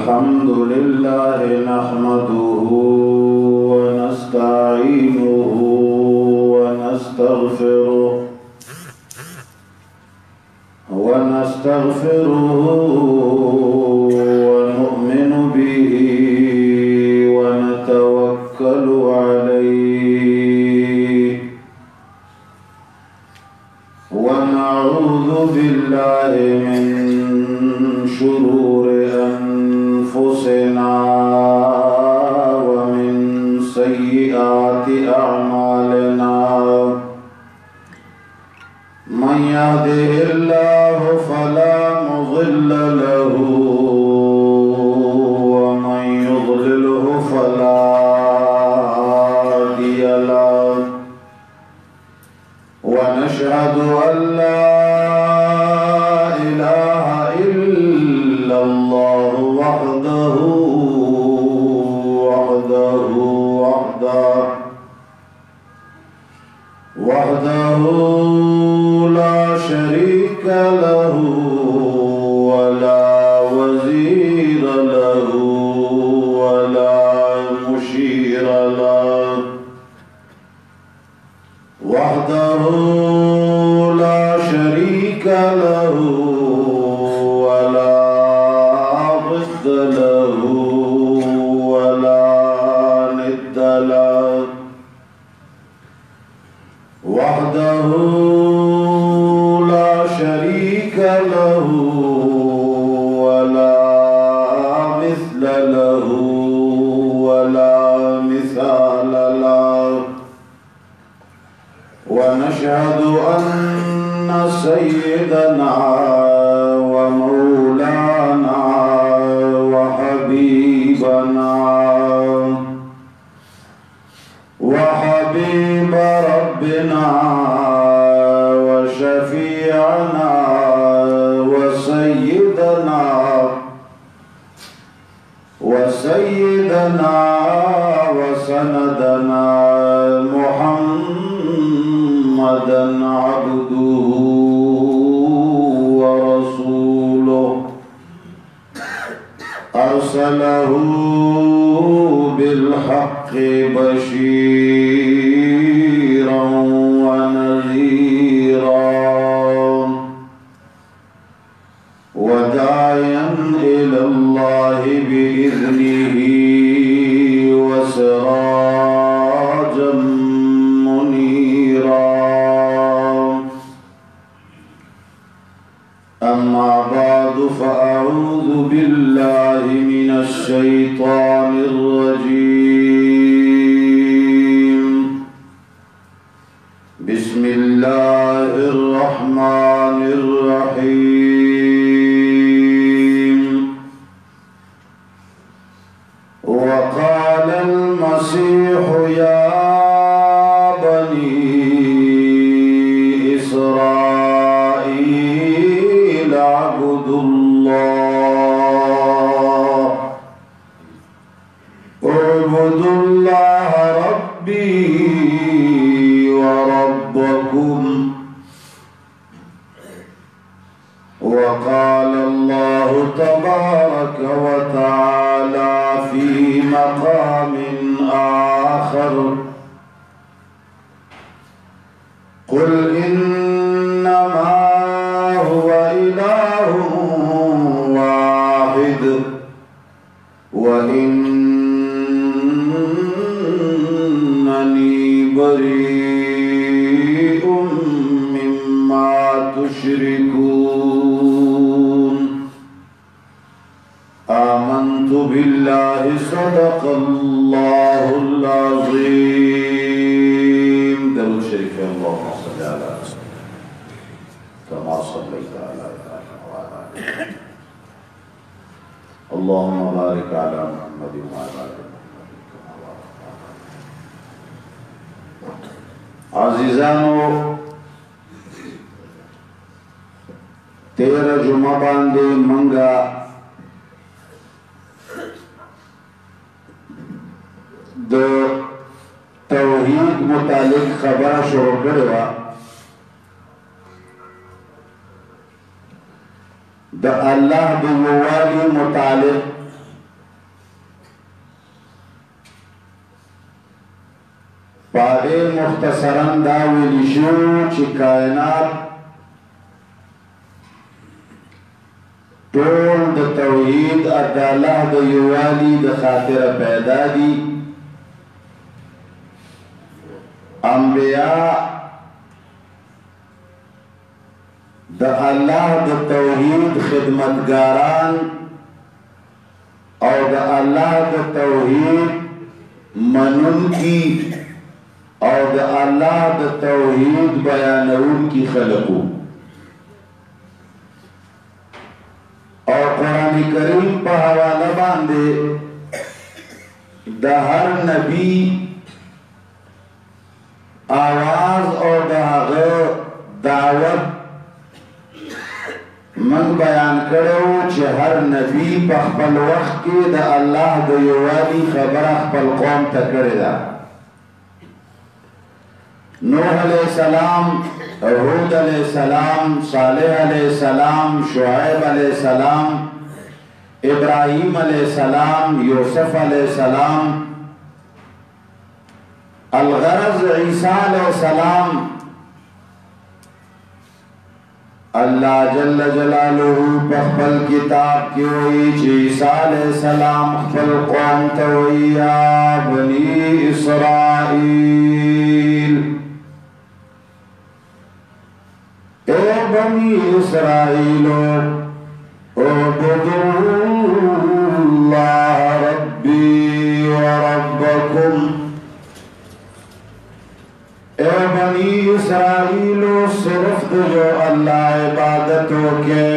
الحمد لله نحمده ونستعينه ونستغفره ونؤمن به ونتوكل عليه ونعوذ بالله من شرور أنفسنا ومن سيئات أعمالنا من يهده الله فلا مضل له ومن يضلله فلا هادي له ونشهد أن لا إله إلا الله وحده لا شريك له ولا وزير له ولا مشير له وحده لا شريك له ولا ضد له ولا ند له وحده لا شريك له ولا مثل له ولا مثال له ونشهد أن سيدنا ومولانا وحبيبنا وحبيب ربنا وشفيعنا وسيدنا وسندنا محمدا عبده ورسوله أرسله بالحق بشيرا ونذيرا وداعيا إلى الله بإذنه وسراجا منيرا أما بعد فأعوذ بالله من الشيطان الرجيم بسم الله الرحمن الرحيم وقال المسيح يا بني إسرائيل اعبدوا الله ربي وربكم وقال الله تبارك وتعالى في مقام آخر قل إنما هو إله واحد وإنني بريء مما تشركون آمنت بالله صدق الله العظيم. درود شريف اللهم صل على كما صليت على إبراهيم وعلى آل إبراهيم اللهم بارك على محمد وعلى آل محمد كما باركت على عزیزانو 13 جمعہ باندې منګه د توحید متعلق خبره شروع کړې وه د الله د یووالي متعلق पागे मुख्तसरन دا ویلی شو چې کائنات ټول د توحید د الله د یووالي د خاطره پیدا دي. انبیاء د الله د توحید خدمتګاران او د الله د توحید منونکي او د الله د توحید بیانونکي خلقو. او قرآن کریم په حواله باندې د هر نبی آواز او د هغه دعوت من بیان کړو چې هر نبی په خپل وخت کې د الله د یووالي خبره خپل قوم ته کړې ده. نوح علیہ السلام، هود علیہ السلام، صالح علیہ السلام، شعیب علیہ السلام، ابراہیم علیہ السلام، یوسف علیہ السلام، الغرض عیسیٰ علیہ السلام. اللہ جل جلالہ پخپل کتاب کی ہوئی چی عیسیٰ علیہ السلام خپل قوم توئی یا بنی اسرائیل، اے بنی اسرائیلو اعبدوا اللہ ربی وربکم، اے بنی اسرائیلو صرف جو اللہ عبادتوں کے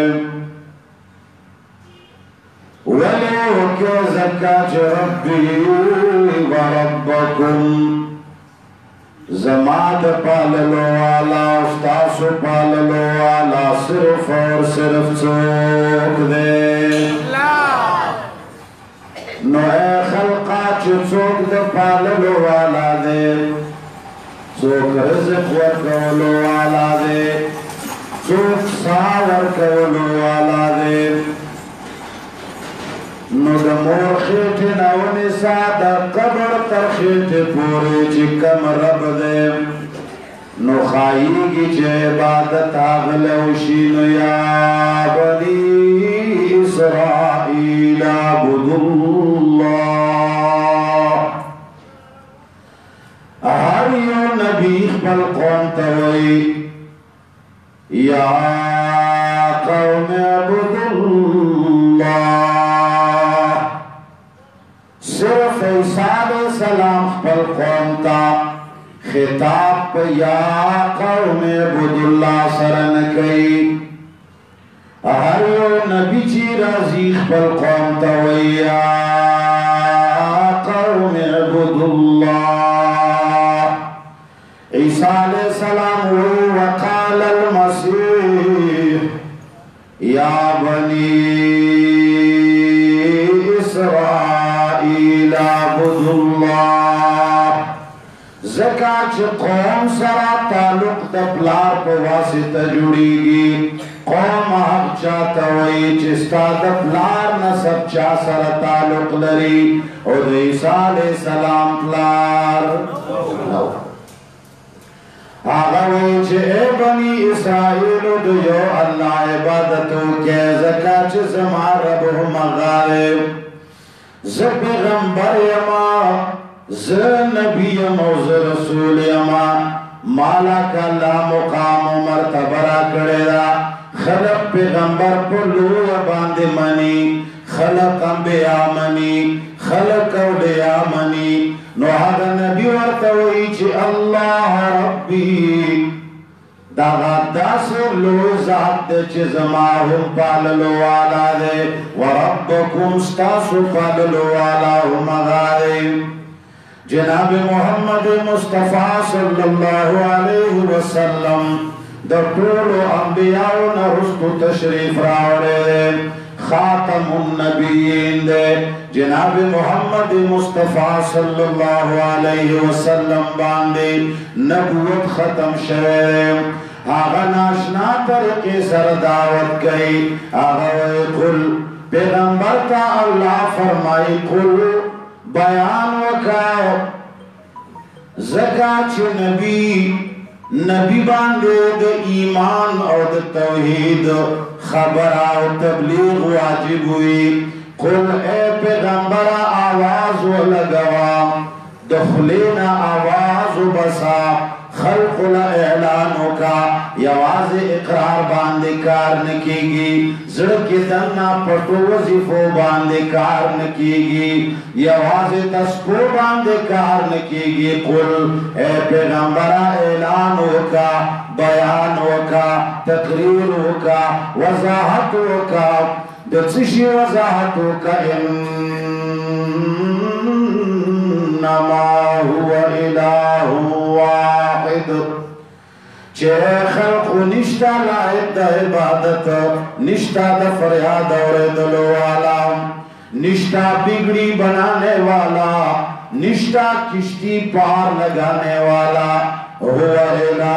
ولیو کے زکاة ربی وربکم، زماد پاللو والا استاسو پاللو والا صرف اور صرف چوک دے. نو اے خلقا چو چوک دے پاللو والا دے، چوک رزق ورکولو والا دے، چوک سا ورکولو والا دے. نو د مور خیټې نه ونیسه د قبر تر خیټې پورې چې کم رب دی، نو ښایېږي چې عبادت هغله وشي. نو یا بني اسرائیل اعبدوا الله، هر یو نبی خپل قوم ته وایي یا قوم اعبدوا الله. صرف عیسیٰ علیہ السلام خپل قوم تا خطاب پا یا قوم اعبدوا اللہ سرن کئی. ہر یو نبی چی رازی خپل قوم تا ویا قوم اعبدوا اللہ. عیسیٰ علیہ السلام وقال المسیح یا بنی اسرائیل اعبدوا اللہ. زکاة چه قوم سرا تعلق دا پلار پا واسطہ جوڑیگی، قوم حق چاہتا وئی چستا دا پلار نسب چاہ سرا تعلق لری، او دا عیسیٰ علیہ السلام پلار آغا وئی چه اے بنی اسرائیل دو یو اللہ عبادتو کے زکاة چه زمان رب ہم غالب. ز پیغمبر یما، ز نبی یما، ز رسول یما، مالا کا اللہ مقام و مرتبرہ کرے دا. خلق پیغمبر پلو یا باند منی، خلق انبیاء منی، خلق اولیاء منی. نو هذا نبی ورطوئی چی اللہ ربی داغا داسو لو ذات دے چی زماہم پاللو والا دے وربکم ستاسو پاللو والا ہم غارے. جناب محمد مصطفیٰ صلی اللہ علیہ وسلم در طول انبیاء نرستو تشریف راوڑے، خاتم النبیین دے جناب محمد مصطفیٰ صلی اللہ علیہ وسلم باندے نبوت ختم شوے. آغا ناشنا طریقے سر دعوت گئی. آغا وی قل پیغمبر تا اللہ فرمائی قل بیان وکاو زکات نبی باندې د ایمان او د توحید خبر او تبلیغ واجب وي قل اے پیغمبر آواز ولګوا دخلینا آواز بسا خلق اعلانو کا یواز اقرار باندے کار نکیگی زڑکی دننا پٹو وظیفو باندے کار نکیگی یواز تسپو باندے کار نکیگی قل اے پیغمبر اعلانو کا بیانو کا تقریرو کا وضاحتو کا دتشی وضاحتو کا انما هو الہ واحد چه خلق نشتا لائق دا عبادت نشتا دا فریاد اور دلو والا نشتا بگڑی بنانے والا نشتا کشتی پار لگانے والا هو الہ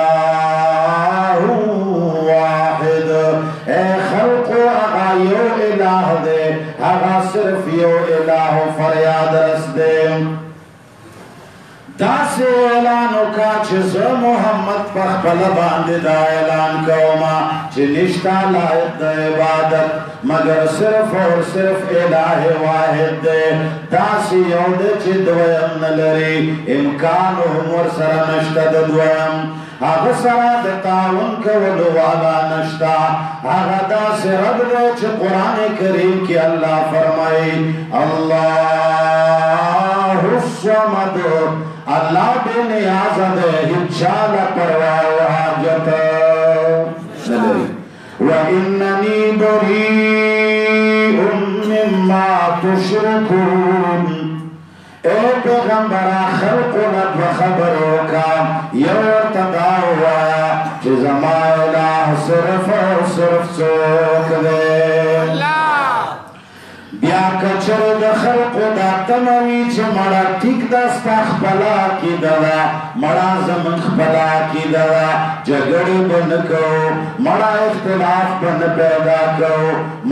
واحد اے خلق اغا یو الہ دے اغا صرف یو الہ فریاد رس دے دا سے اعلانو کا چیز محمد پخبل باندے دا اعلان کوما چی نشتا لائق دا عبادت مگر صرف اور صرف الہ واحد دے دا سی یود چی دویم نلری امکانو مور سر نشتا دا دویم آغا سرا دا تاون کولو والا نشتا آغا دا سی رب دے چی قرآن کریم کی اللہ فرمائی اللہ الصمد اللہ بے نیاز دے ہچالا پرواہ حاجت وَإِنَّنِي بَرِيءٌ مِّمَّا تُشْرِكُونَ اے پیغمبرہ خلق لد خبروں کا یو تداوا چی زمان الہ صرف صرف سوک دے بیا کچر د خلق دا تموی چه مڑا ٹک دستا خپلا کی دوا مڑا زمن خپلا کی دوا جگڑی بن کو مڑا اختلاف بن پیدا کو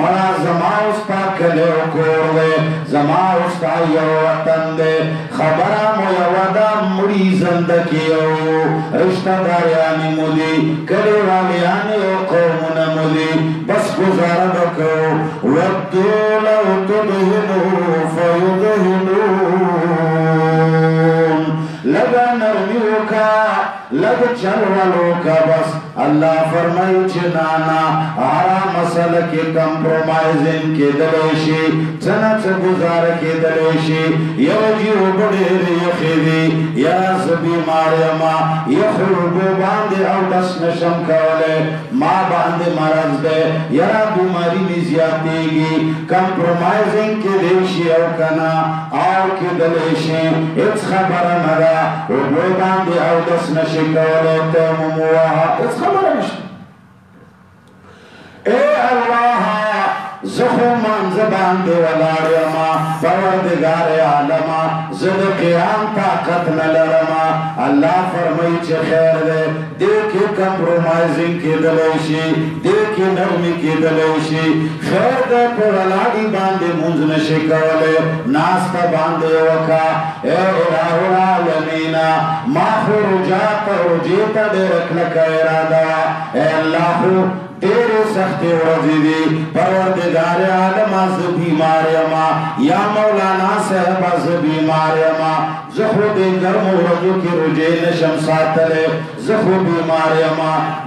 مڑا زما استا کلیو کور دے زما استا یو وطن دے خبرہ مویودا مڑی زندگیو رشتہ داریانی ملی کلی والیانی و قومن ملی بس گزارد کو ودو لو تدهنوا فيدهنون لگا نرمیو کا لگ چلولو کا بس اللہ فرمائی چنانا آرا مسئلہ کی کمپرومائزن کی دلیشی چنچ گزار کی دلیشی یو جیو بڑی ریخیدی یا زبی ماریم یا خلبو باندے او دس نشم کولے ما باندے مرض دے یا بیماری نزیاتی گی کمپرومائزن کی دلیشی او کنا آو کی دلیشی اچ خبر نرا او باندے او دس نشم کولے تیمموها اچ خبر نشم اے اللہ زخو من زبان دے والارما پروردگار عالما زد قیام طاقت نلرما اللہ فرمائی چھ خیر دے دیکھی کمپرومائزنگ کی دلیشی دیکھی نرمی کی دلیشی خیر دے پر الادی باندے منزن شکولے ناستا باندے وکا اے الہ العالمین ما خرجات رجیتا دے رکھلک ارادہ اے اللہ تیرے سخت ورزی دی پروردگار عالم از بیماریم یا مولانا صاحب از بیماریم زخو دے گرم ورزو کی رجے نشم ساتلے زخو بیماریم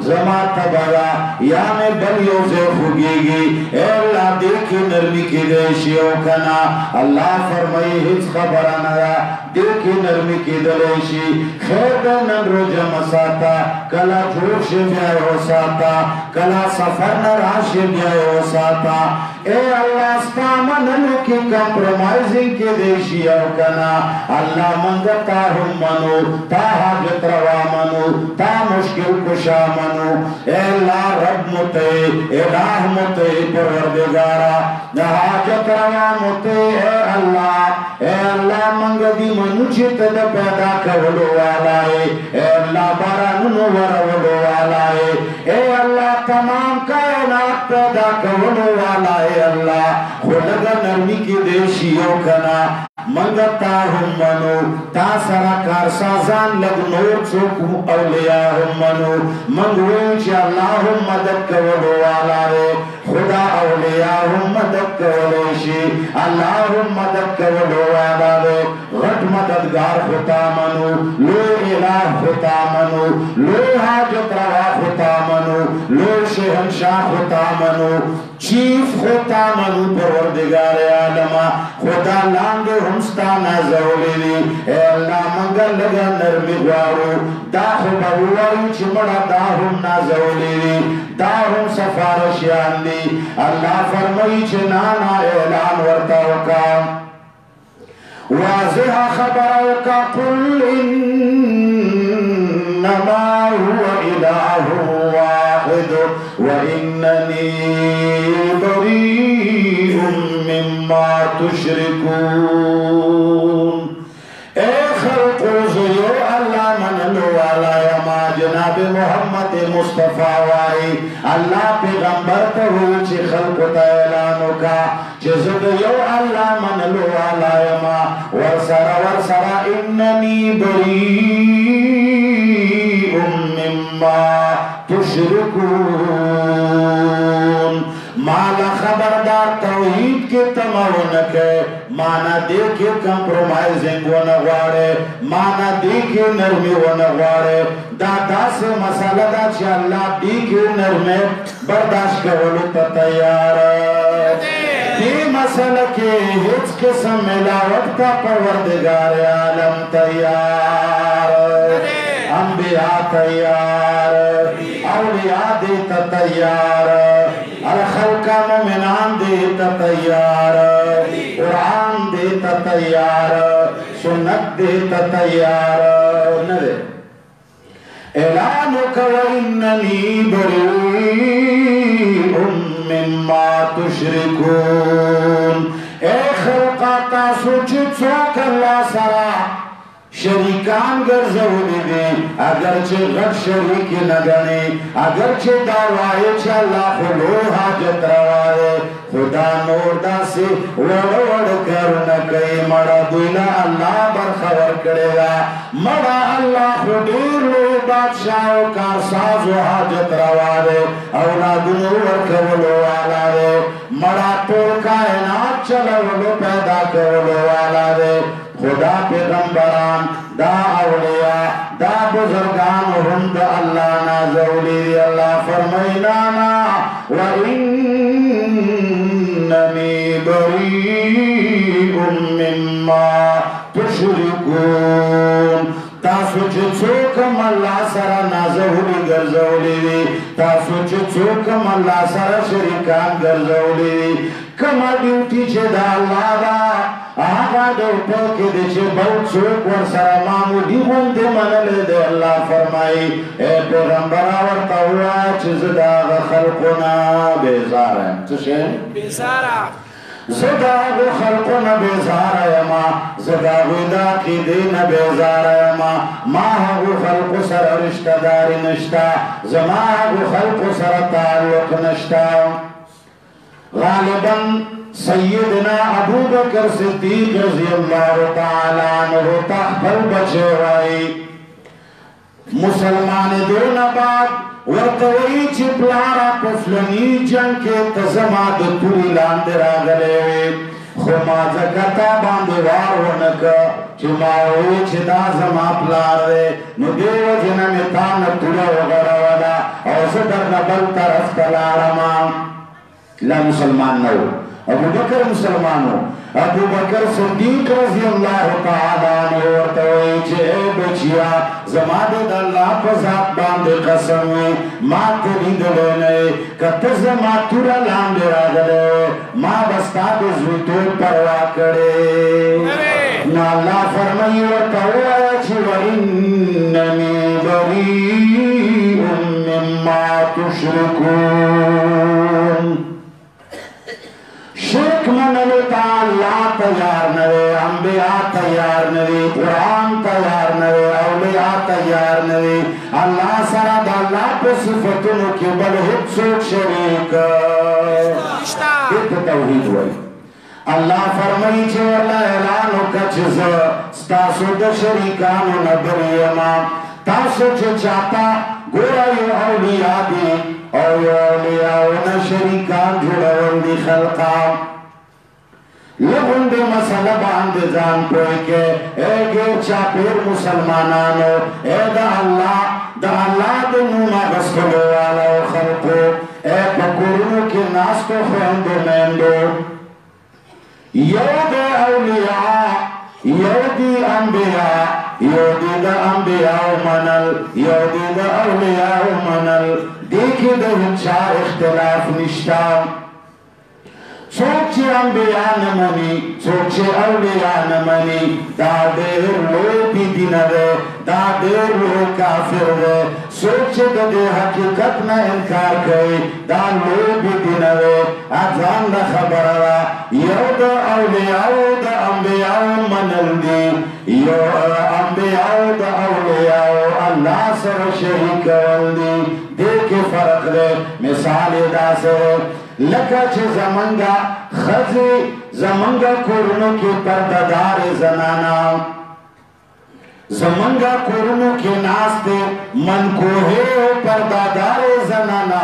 زما تبایا یا میں بلیو سے خوگیگی اے اللہ دیکھی نرمی کی دیشیو کنا اللہ فرمائی ہچ خبرانایا دیکھی نرمی کی دلیشی خیر دنن رجم ساتا کلا جوش بیائیو ساتا کلا سفر نراش بیائیو ساتا اے اللہ استامنن کی کمپرومائزنگ کی دیشیو کنا اللہ منگتا ہم منو تا حاجت روا منو تا مشکل کشا منو اے اللہ رب متے الہ متے پروردگارا حاجت روا متے اے اللہ منگ دی منو چیت دا پیدا کرلو والا اے اللہ بارانو ورولو والا اے اللہ تمام کائنات پیدا کرلو والا اے اللہ خلق نرمی کی دیشیو کنا मंगता हम मनो ता सरा कारसाजान लग नोर चोकू औलिया हम मनो मंगवे च अल्लाह मदद करो वाला रे खुदा औलिया हम मदद करो शी अल्लाह मदद करो वाला रे घट मददगार होता मनो लो इलाह होता मनो लो हाजत रवा होता मनो लो शहंशाह होता मनो चीफ होता मनु परवरदिगार आलमा खुदा लांगे हमस्ताना ज़ौलेनी ए अल्लाह मंगल लगा नरमी ग्वारो दाहु बवुआरी चिमड़ा दाहु ना ज़ौलेनी दाहु सफारश यानी अल्लाह फरमाई चिनाना ऐलान वर्ताओ का वाज़िहा खबरों का कुल इन्नमा हुआ इलाहु वाहिद व इन्ननी बरीउम मिम्मा तुश्रिकून ए खल्क़ो ज़ुयो अल्लाह मन लो वाला यमा जनाब मोहम्मद मुस्तफा वाई अल्लाह पैगंबर तो चे खल्क़ तैलानो का ज़ुयो अल्लाह मन लो वाला यमा वर्सरा इन्ननी बरीउम मिम्मा तुश्रिकून माला खबरदार तौहीद के तमावन के माना देखे कंप्रोमाइजिंग वो नगवाड़े माना देखे नरमी वो नगवाड़े दादा से मसाला दा चे अल्लाह देखे नरमे बर्दाश्त करो तो तैयार ये मसाला के हिच के सम्मेलावट का परवरदिगार आलम तैयार अंबिया तैयार औलिया देता तैयार खल्का मोमिनान देता तैयार कुरान देता तैयार सुन्नत देता तैयार न दे ऐलान करो इन्ननी बरीउम मिम्मा तुश्रिकून ए खल्का ता सोचित सोक अल्लाह सरा शरीकान गर्जवली दे अगरचे गट शरीक न गणे अगरचे दावाए चे अल्लाह खुलो हाजत रवाए खुदा नोरदा से वड़ कर न कई मड़ा दुला अल्लाह बरखबर करेगा मड़ा अल्लाह खुदीर लो बादशाह कारसाज हाजत रवाए औलाद नूर कवलो वाला रे मड़ा तोड़ कायनात चलवलो पैदा कवलो वाला रे खुदा पैगंबरान दा औलिया दा बुजुर्गान हुंद अल्लाह ना ज़ौली अल्लाह फरमाइनाना व इन्ननी बरीउम मिम्मा तुश्रिकून तासु चुक मल्ला सरा नाज़ौली गर्जौली तासु चुक मल्ला सरा शरीकान गर्जौली कमा ड्यूटी चे दा अल्लाह आगा दो के देचे बहुत चोक वर सरा मामूली होंदे मनले दे अल्लाह फरमाई ए पैगंबर आवरता हुआ चीज दा खल्कुना बेजार है तुझे बेजारा ज़दाग खल्कुना बेजार है माँ ज़दाग दा की दिन बेजार है माँ वो खल्क सर रिश्तेदारी नश्ता ज़माग खल्क सर ताल्लुक नश्ता गालिबन सैयदना अबू बकर सिद्दीक रज़ी अल्लाह ताला अन्हु तहफल बचे वाई मुसलमान दो नबाद वर्तवई चिपलारा पुफलनी जंग के तजमाद तुरी लांदे रागले खुमा जगता बांधवार होनक चिमाओ चिदा जमा प्लार रे नुदेव जन में तान तुला वगैरह वाला औसदर नबल तरफ तलारमा ला मुसलमान न हो अबू बकर मुसलमान हो अबू बकर सिद्दीक रज़ी अल्लाह ताला अन्हु वर्तवई बचिया जमादे अल्लाह पर जात बांधे कसम मां तेरी दलेने कत जमा तुरा लांदे रागले मां बस्ता दे जुतो परवा करे ना अल्लाह फरमाई वर्तवई व इन्ननी बरीउम मिम्मा तुश्रिकून शिर्क मनले अल्लाह तैयार नवे अंबिया तैयार नवे कुरान तैयार नवे औलिया तैयार नवे अल्लाह सरा अल्लाह पे सिफतों के बल हित शरीक इत तौहीद हुई اللہ فرمائی چھے اللہ اعلانو کچھ ستاسو دا شریکانو نبریما تاسو چھے چاہتا گورا یو اولیاء دی او یو اولیاء نا شریکان جڑاون دی خلقا لگن دے مسئلہ باندے جان پوئی کے اے گیر چاپیر مسلمانانو اے دا اللہ دے نوما غسلو والا و خلقو اے پکورنو کی ناستو خوندو میندو یو دے اولیاء یو دی انبیاء یو دی دا انبیاء منل یو دی دا اولیاء منل دیکھی دے ہنچا اختلاف نشتا سوچے انبیاء نمانی سوچے اولیاء نمانی دا دیر لوی پی دین دے دا دیر لوی کافر دے سوچے دا دے حقیقت نہ انکار گئی دا لوی پی دین دے ازان دا خبر را یو دا اولیاء دا انبیاء منل دی یو انبیاء دا اولیاء اللہ سر شریک والدی دیکھ فرق دے مثال دا سر لکا چھ زمانگا خزی زمانگا کورنو کی پرددار زنانا زمانگا کورنو کی ناستے من کوہے پرددار زنانا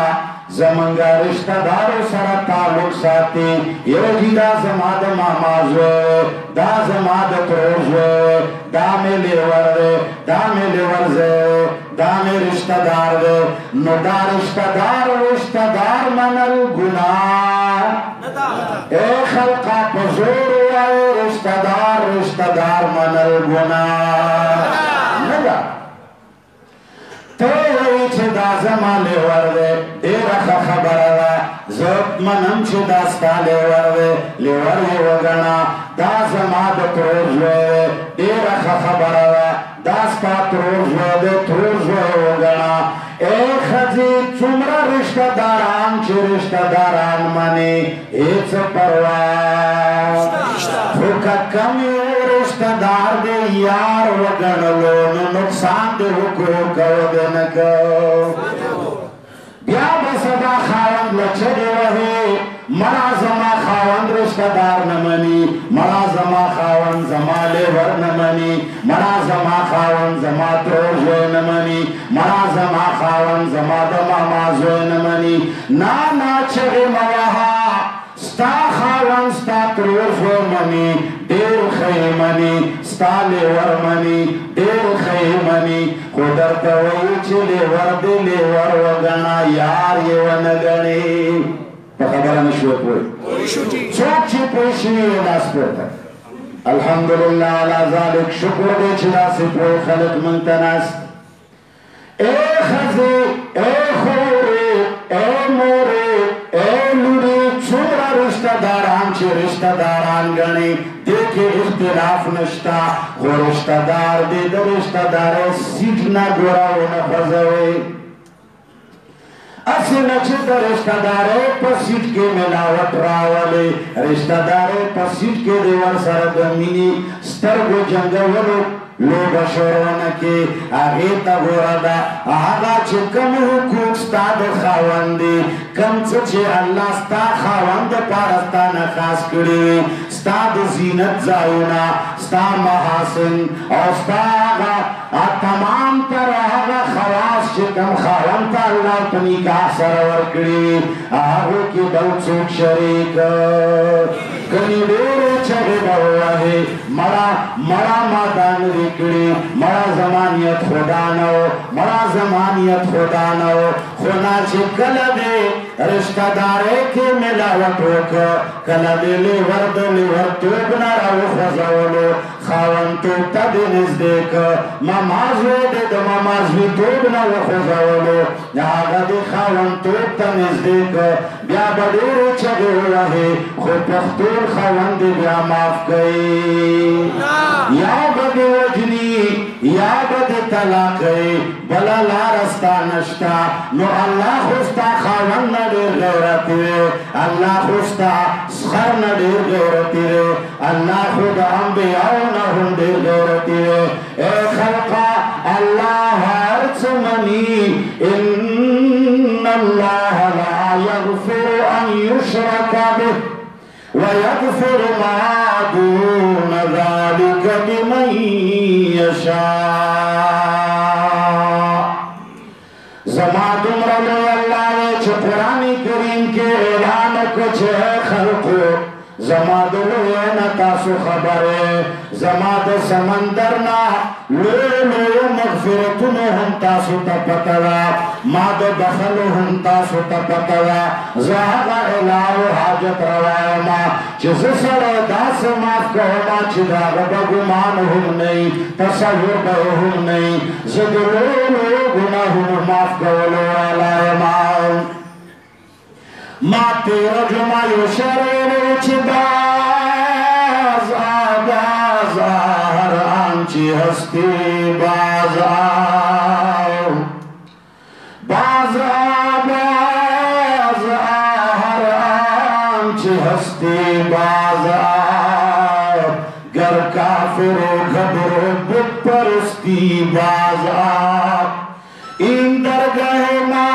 زمانگا رشتہ دارو سر تعلق ساتی یو جی دا زماد مامازوے دا زماد تروزوے دا میلے ورے دا میلے ورزے دا میں رشتہ دار دے نو دا رشتہ دار منل گناہ اے خلقہ پزور آئے رشتہ دار منل گناہ نگا تو وہی چھے دا زمالے وردے دیرخ خبر دا زب منم چھے داستا لے وردے لے وردے وگنا دا زماد تروزوے دیرخ خبر دا داستا تروزوے وگنا اے خزی چمرا رشتہ داران چھے رشتہ داران منے ایچ پرواز فکا کمی رشتہ دار دے یار وگنلو نقصان دے حقوق وگنکو بیا بسدا خاوند لچڑے رہے مرا زما خاوند رشتہ دار نمانی مرا زما خاوند زما لیور نمانی مرا زما خاوند زما تروزوے نمانی مرا زما خاوند زما دمامازوے نمانی نا چگے مواہا ستا خاوند ستا تروزوے منی دیر خیمنی ستا لیور منی دیر خیمنی خودر توئی چھ لیور دے لیور وگنا یار یہ ونگنی خبرہ نشوے پوئی چوک چی پوشنی ناس پوتا الحمدللہ علا ذالک شکر دے چلا سی پوئی خلق منتناس اے خزی اے خوری اے موری اے لوری چورا رشتہ داران چی رشتہ داران گنی دیکھے اختلاف نشتا خو رشتہ دار دے در رشتہ دار سیٹ نا گورا ہونا خزوے اسی نچے دا رشتہ دارے پسیٹ کے ملاوٹ راولے رشتہ دارے پسیٹ کے دیوار سردمینی سترگو جنگولو لوگ شورونکے آگیتا گوردا آگا چھے کم حقوق ستا دا خواندی کم چچے اللہ ستا خواند پارستا نخاص کری ستا دا زینت زائونا ستا محاسن اور ستا آگا تمام تر آگا خواست چھے کم خواندتا اللہ پنی کا سرور کری آگو کی بلچوک شریک کنی دیرے چھگے بہوا ہے مرا مادان ریکڑی مرا زمانیت خدا نو خونا چھے کلبے رشتہ دارے کے ملاوٹ ہوکا کلبے لیور توبنا رو خزولو خاون توبتا دے نزدیک ممازوے دے ممازوی توبنا رو خزولو آگا دے خاون توبتا نزدیک بیا بدیر چھگے ہوا ہے خود پختور خاون دے بیا معاف گئی یا بدے وجنی یا بدے طلاقے بلا لارستا نشتا نو اللہ خوستا خاون ندیر غیرتی رے اللہ خوستا سخر ندیر غیرتی رے اللہ خود انبیاء نہم دیر غیرتی رے اے خلقا اللہ عرص منی ان اللہ لا یغفر ان یشرک بہ وَيَغْفِرُ مَا دُونَ ذَلِكَ لِمَن يَشَاءُ زما دمرا لوی اللہ نے چھ قرآن کریم کے اعلان کچھ ہے خلقو زما دلوی نتاسو خبرے زما د سمندرنا لولو مغفرتنو ہم تاسو تا پتلا ما د بخلو ہم تاسو تا پتلا زہاگا الہو حاجت روائما چیز سر داس ماف کہما چی داغ بگمان ہم نہیں تصور بہم نہیں زدلولو گناہ ماف کولو علائما ما تیرا جمع یو شرینو چی باز آباز ہر آنچی ہستی باز باز آباز ہر آنچی ہستی باز گر کافر و گھبر بت پرستی باز این درگاہ ما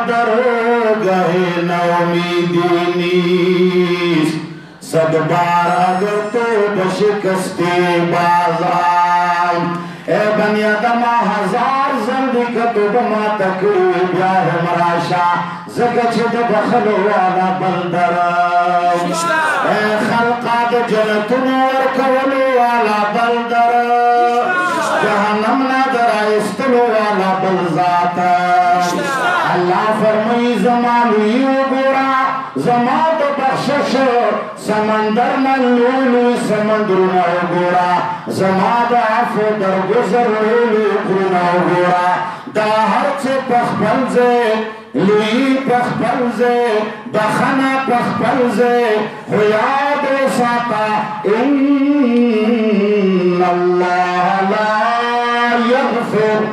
درگاہ نومیدی نیست صد بار اگر تو بشکستی بازار اے بنی آدم ہزار زندی کتو بما تقریب یا ہمراشا زکچ بخلو والا بلدر اے خلقات جنتن ورکولو والا بلدر جہنم نادر آئستلو والا بلزات اللہ فرمائی زمانویو گورا زمان تو بخشش سمندر من لولو سمندر نو گورا زمان دا عفو در گزر لولو کرنا گورا دا ہر چه پخپلزے لوی پخپلزے بخنا پخپلزے خیاد ساتا ان اللہ لا یغفر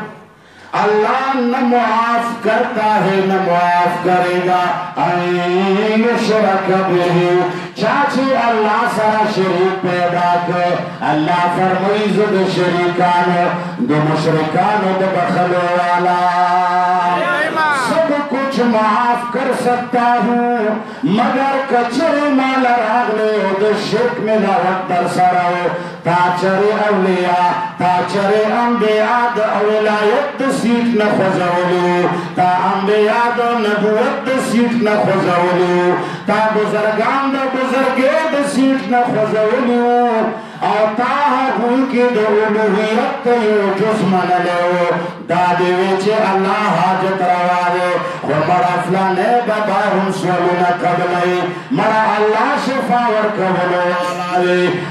اللہ نہ معاف کرتا ہے نہ معاف کرے گا این شرک بھی چاچی اللہ سارا شریک پیدا کر اللہ فرمائی زد شریکان دو مشرکان دو بخلو والا سب کچھ معاف کر سکتا ہوں مگر کچھر مالا راغلے دو شرک میں نہ وقت در سراؤ تاچر اولیاء تاچر انبیاء دا اولایت دا سیٹ نہ خوزولو تا انبیاء دا نبوت دا سیٹ نہ خوزولو تا بزرگان دا بزرگے دا سیٹ نہ خوزولو او تا حقوق کی دا الوحیت تیو جسمن لو دادے ویچے اللہ حاجت روا دے مرا فلانے بابا ہم سولونا قبلے مرا اللہ شفاور قبلو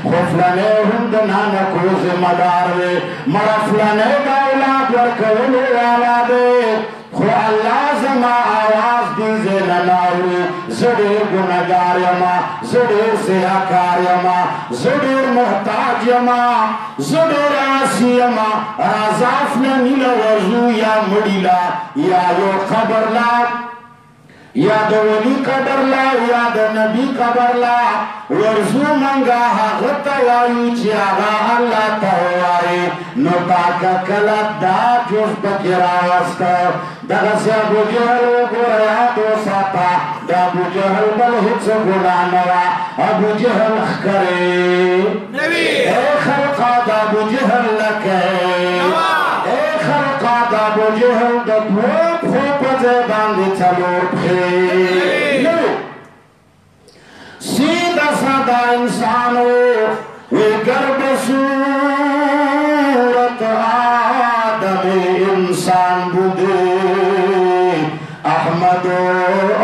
خفلانے ہم دنانا کوز مدار دے مرا فلانے دا اولاد ورکولو والا دے خو اللہ زما آواز دیزے نناوی زدیر گناہگار یما زدیر سیاکار یما زدیر محتاج یما زدیر آسی یما رازاف نیل ورزو یا مڑیلا یا یو خبر لا یا دو ولی قبر لا یا دو نبی قبر لا ورزو منگا حقت وایو چی آغا اللہ تاوائی نو پاکا کلت دا جوز بکرا وستا دغس ابو جہل گویا دو ساتا دا ابو جہل بل حدس گنانوا ابو جہل اخکرے اے خلقا دا ابو جہل لکے اے خلقا دا ابو جہل دا دھوپ خوب زیبان دی چلور پھے سیدھا سادہ انسانو وی گرب صورت آدم انسان بودے احمد و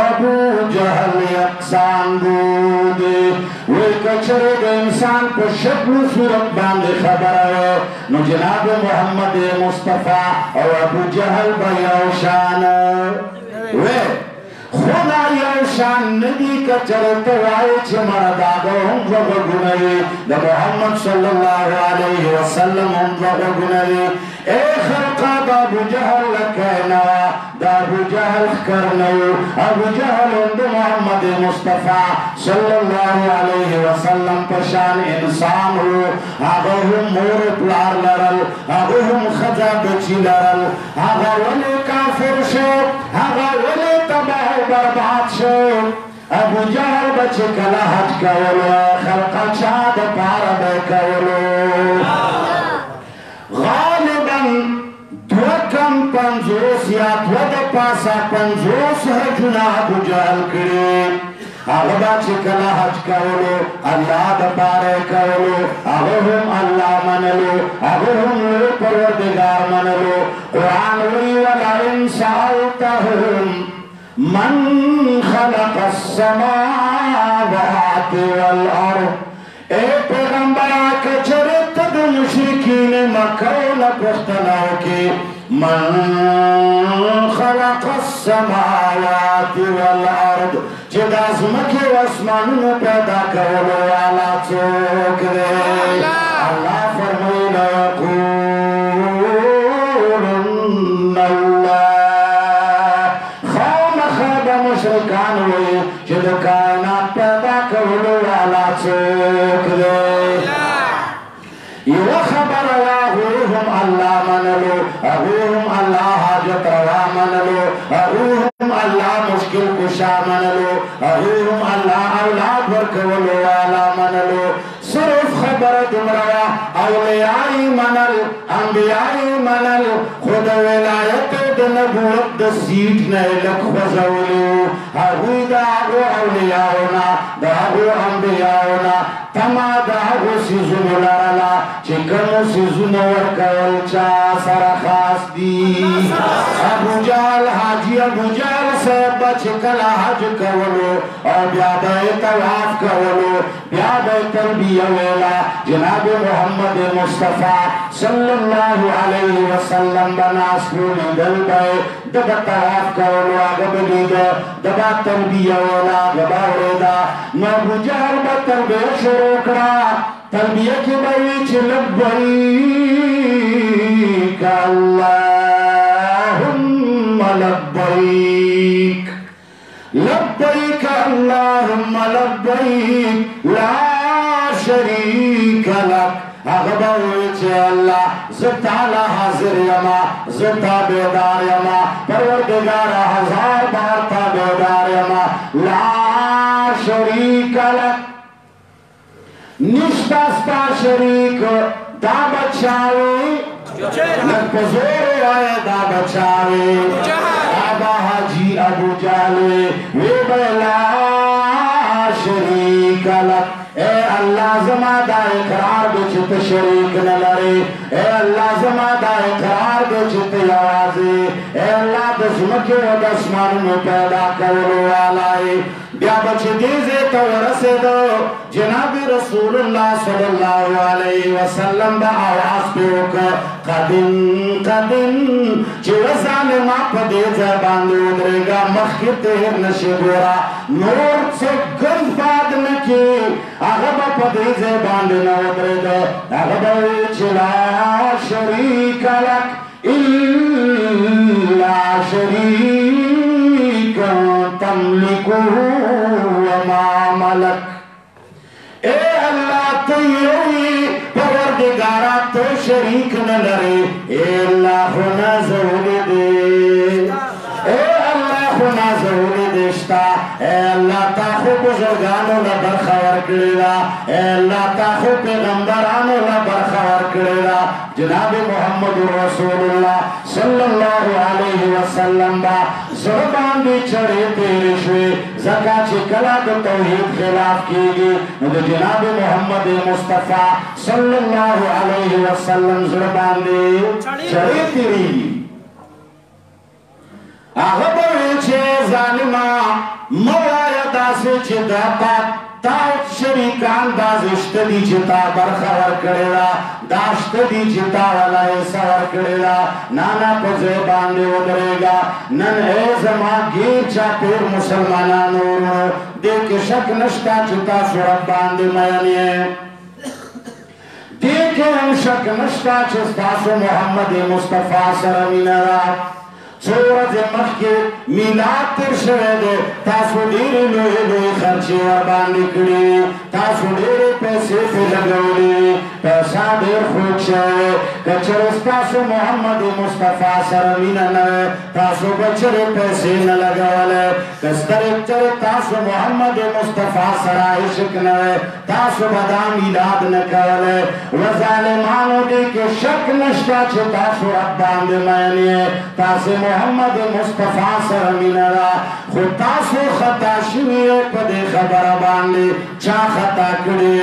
ابو جہل یکسان بودے وی کچرے دے انسان پر شکل صورت باندے خبر ہے نو جناب محمد مصطفیٰ اور ابو جہل بیوشان وی خدا یوشان ندی کا چلتا وائی چھ مرداغو ہم وغا گنائی دا محمد صلی اللہ علیہ وسلم ہم وغا گنائی اے خلقا دا ابو جہل لکینا دا ابو جہل کرنو ابو جہل اند محمد مصطفیٰ صلی اللہ علیہ وسلم پشان انسان ہو آگا ہم مور پلار لرل آگا ہم خجا بچی لرل آگا ولی کافر شو آگا ولی تباہ برباد شو ابو جهل بچ کلا حج کولو خلق چا د پاره به کولو غالبا دو کم 50 یا دو د پاسه 50 حجونه ابو جهل کړي هغه با چې کله حج کولو الله د پاره کولو هغه هم الله منلو هغه هم پروردگار منلو قرآن وی ولئن سألتهم من خلق السماوات والارض اے پیغمبر کچرت د مشرکین مکه له پښتنو کې من خلق السماوات والارض چې د ازمکه او اسمانونو پیدا کولو والا څوک دی الله فرمایي یقولون الله خامخا د مشرکان وایي چې د کائنات پیدا کولو والا څوک دی یو خبر واغوهم الله منلو اغوهم الله حاجت روا منلو اغوهم الله مشکل کشا منلو اغوهم الله اولاد ورکولو والا منلو صرف خبر دمرا اولیائی منل انبیائی منل خود ولایت د نبوت د سیٹ نه لک خوزولو اغوی دا اغو اولیاؤنا دا اغو انبیاؤنا تما دا اغو سیزونو لرلا چکمو سیزونو ورکول چا سر خاص دی ابو جال حاجی ابو جال صاحب چکل حج کولو او بیا بے طواف کولو بیا بے تلبیہ ویلا جناب محمد مصطفیٰ صلی اللہ علیہ وسلم بناس پولی دل بے دبا طواف کولو آگا بلیدو دبا تلبیہ ویلا دبا وریدا نو ابو جال با تلبیہ شروع کرا تلبیہ کی بھئی چھ لبیک اللہم لبیک لبیک اللہم لبیک لا شریک لک اغبوی چھ اللہ زتالا حاضر یما زتا بیدار یما پروردگار ہزار بار تا بیدار یما لا شریک لک نشتا ستا شریک دا بچاوی لک پزور آئے دا بچاوی آبا حاجی ابو جالے وی بلا شریک لک اے اللہ زما دا اقرار دو چت شریک نلرے اے اللہ زما دا اقرار دو چت یوازی اے اللہ دسمکی و دسمان میں پیدا کرو آلائی بیا بچ دیزے تو رسدو جناب رسول اللہ صلی اللہ علیہ وسلم با آواز پیوکا قدن قدن چی رسال ما پدیزے باندے ادرے گا مخی تیر نشگورا نور سے گن باد نکی اغبا پدیزے باندے ادرے گا اغبا چلا شریک لک الا شریک تملکو وما ملک اے اللہ تیوی پروردگارا تو شریک نہ لرے اے اللہ خنا ضروری دے اے اللہ خنا ضروری دشتا اے اللہ تا خو بزرگانو لبر خور کرلا اے اللہ تا خو پیغمبرانو لبر خور کرلا جناب محمد رسول اللہ صلی اللہ علیہ وسلم با زربان دی چڑے تیرے شوے زکا چی کلا دو توحید خلاف کی گی جناب محمد مصطفیٰ صلی اللہ علیہ وسلم زربان دی چڑے تیرے گی آغبوی چھے ظالمہ موایدہ سے چھے داتا تاوت شریکان دازشت دی چھتا برخور کڑیلا داشت دی چھتا والا سور کڑیلا نانا پزے باندے ادرے گا نن اے زمان گیر چا پیر مسلمانانو دیکھ شک نشتا چھتا سورت باندے میانی دیکھ شک نشتا چھتا سو محمد مصطفیٰ سرمین را سورج مخی میلاد تر شوه دے تاسو دیر لوی لوی خرچی وربان نکڑی تاسو ډېرې پیسې پې لګولې پیسه ډېر خوږ شوی که چېرې ستاسو محمد مصطفی سره مینه نه وی تاسو به چېرې پیسې نه لګولې که چېرې تاسو محمد مصطفی سره عشق نه وی تاسو به دا میلاد نه کولی و ظالمانو دې کې شک نشته چې تاسو رب باندې مین یې تاسې محمد مصطفی سره مینه ده خو تاسو خطا شوي په دې خبره باندې چا خطا کړې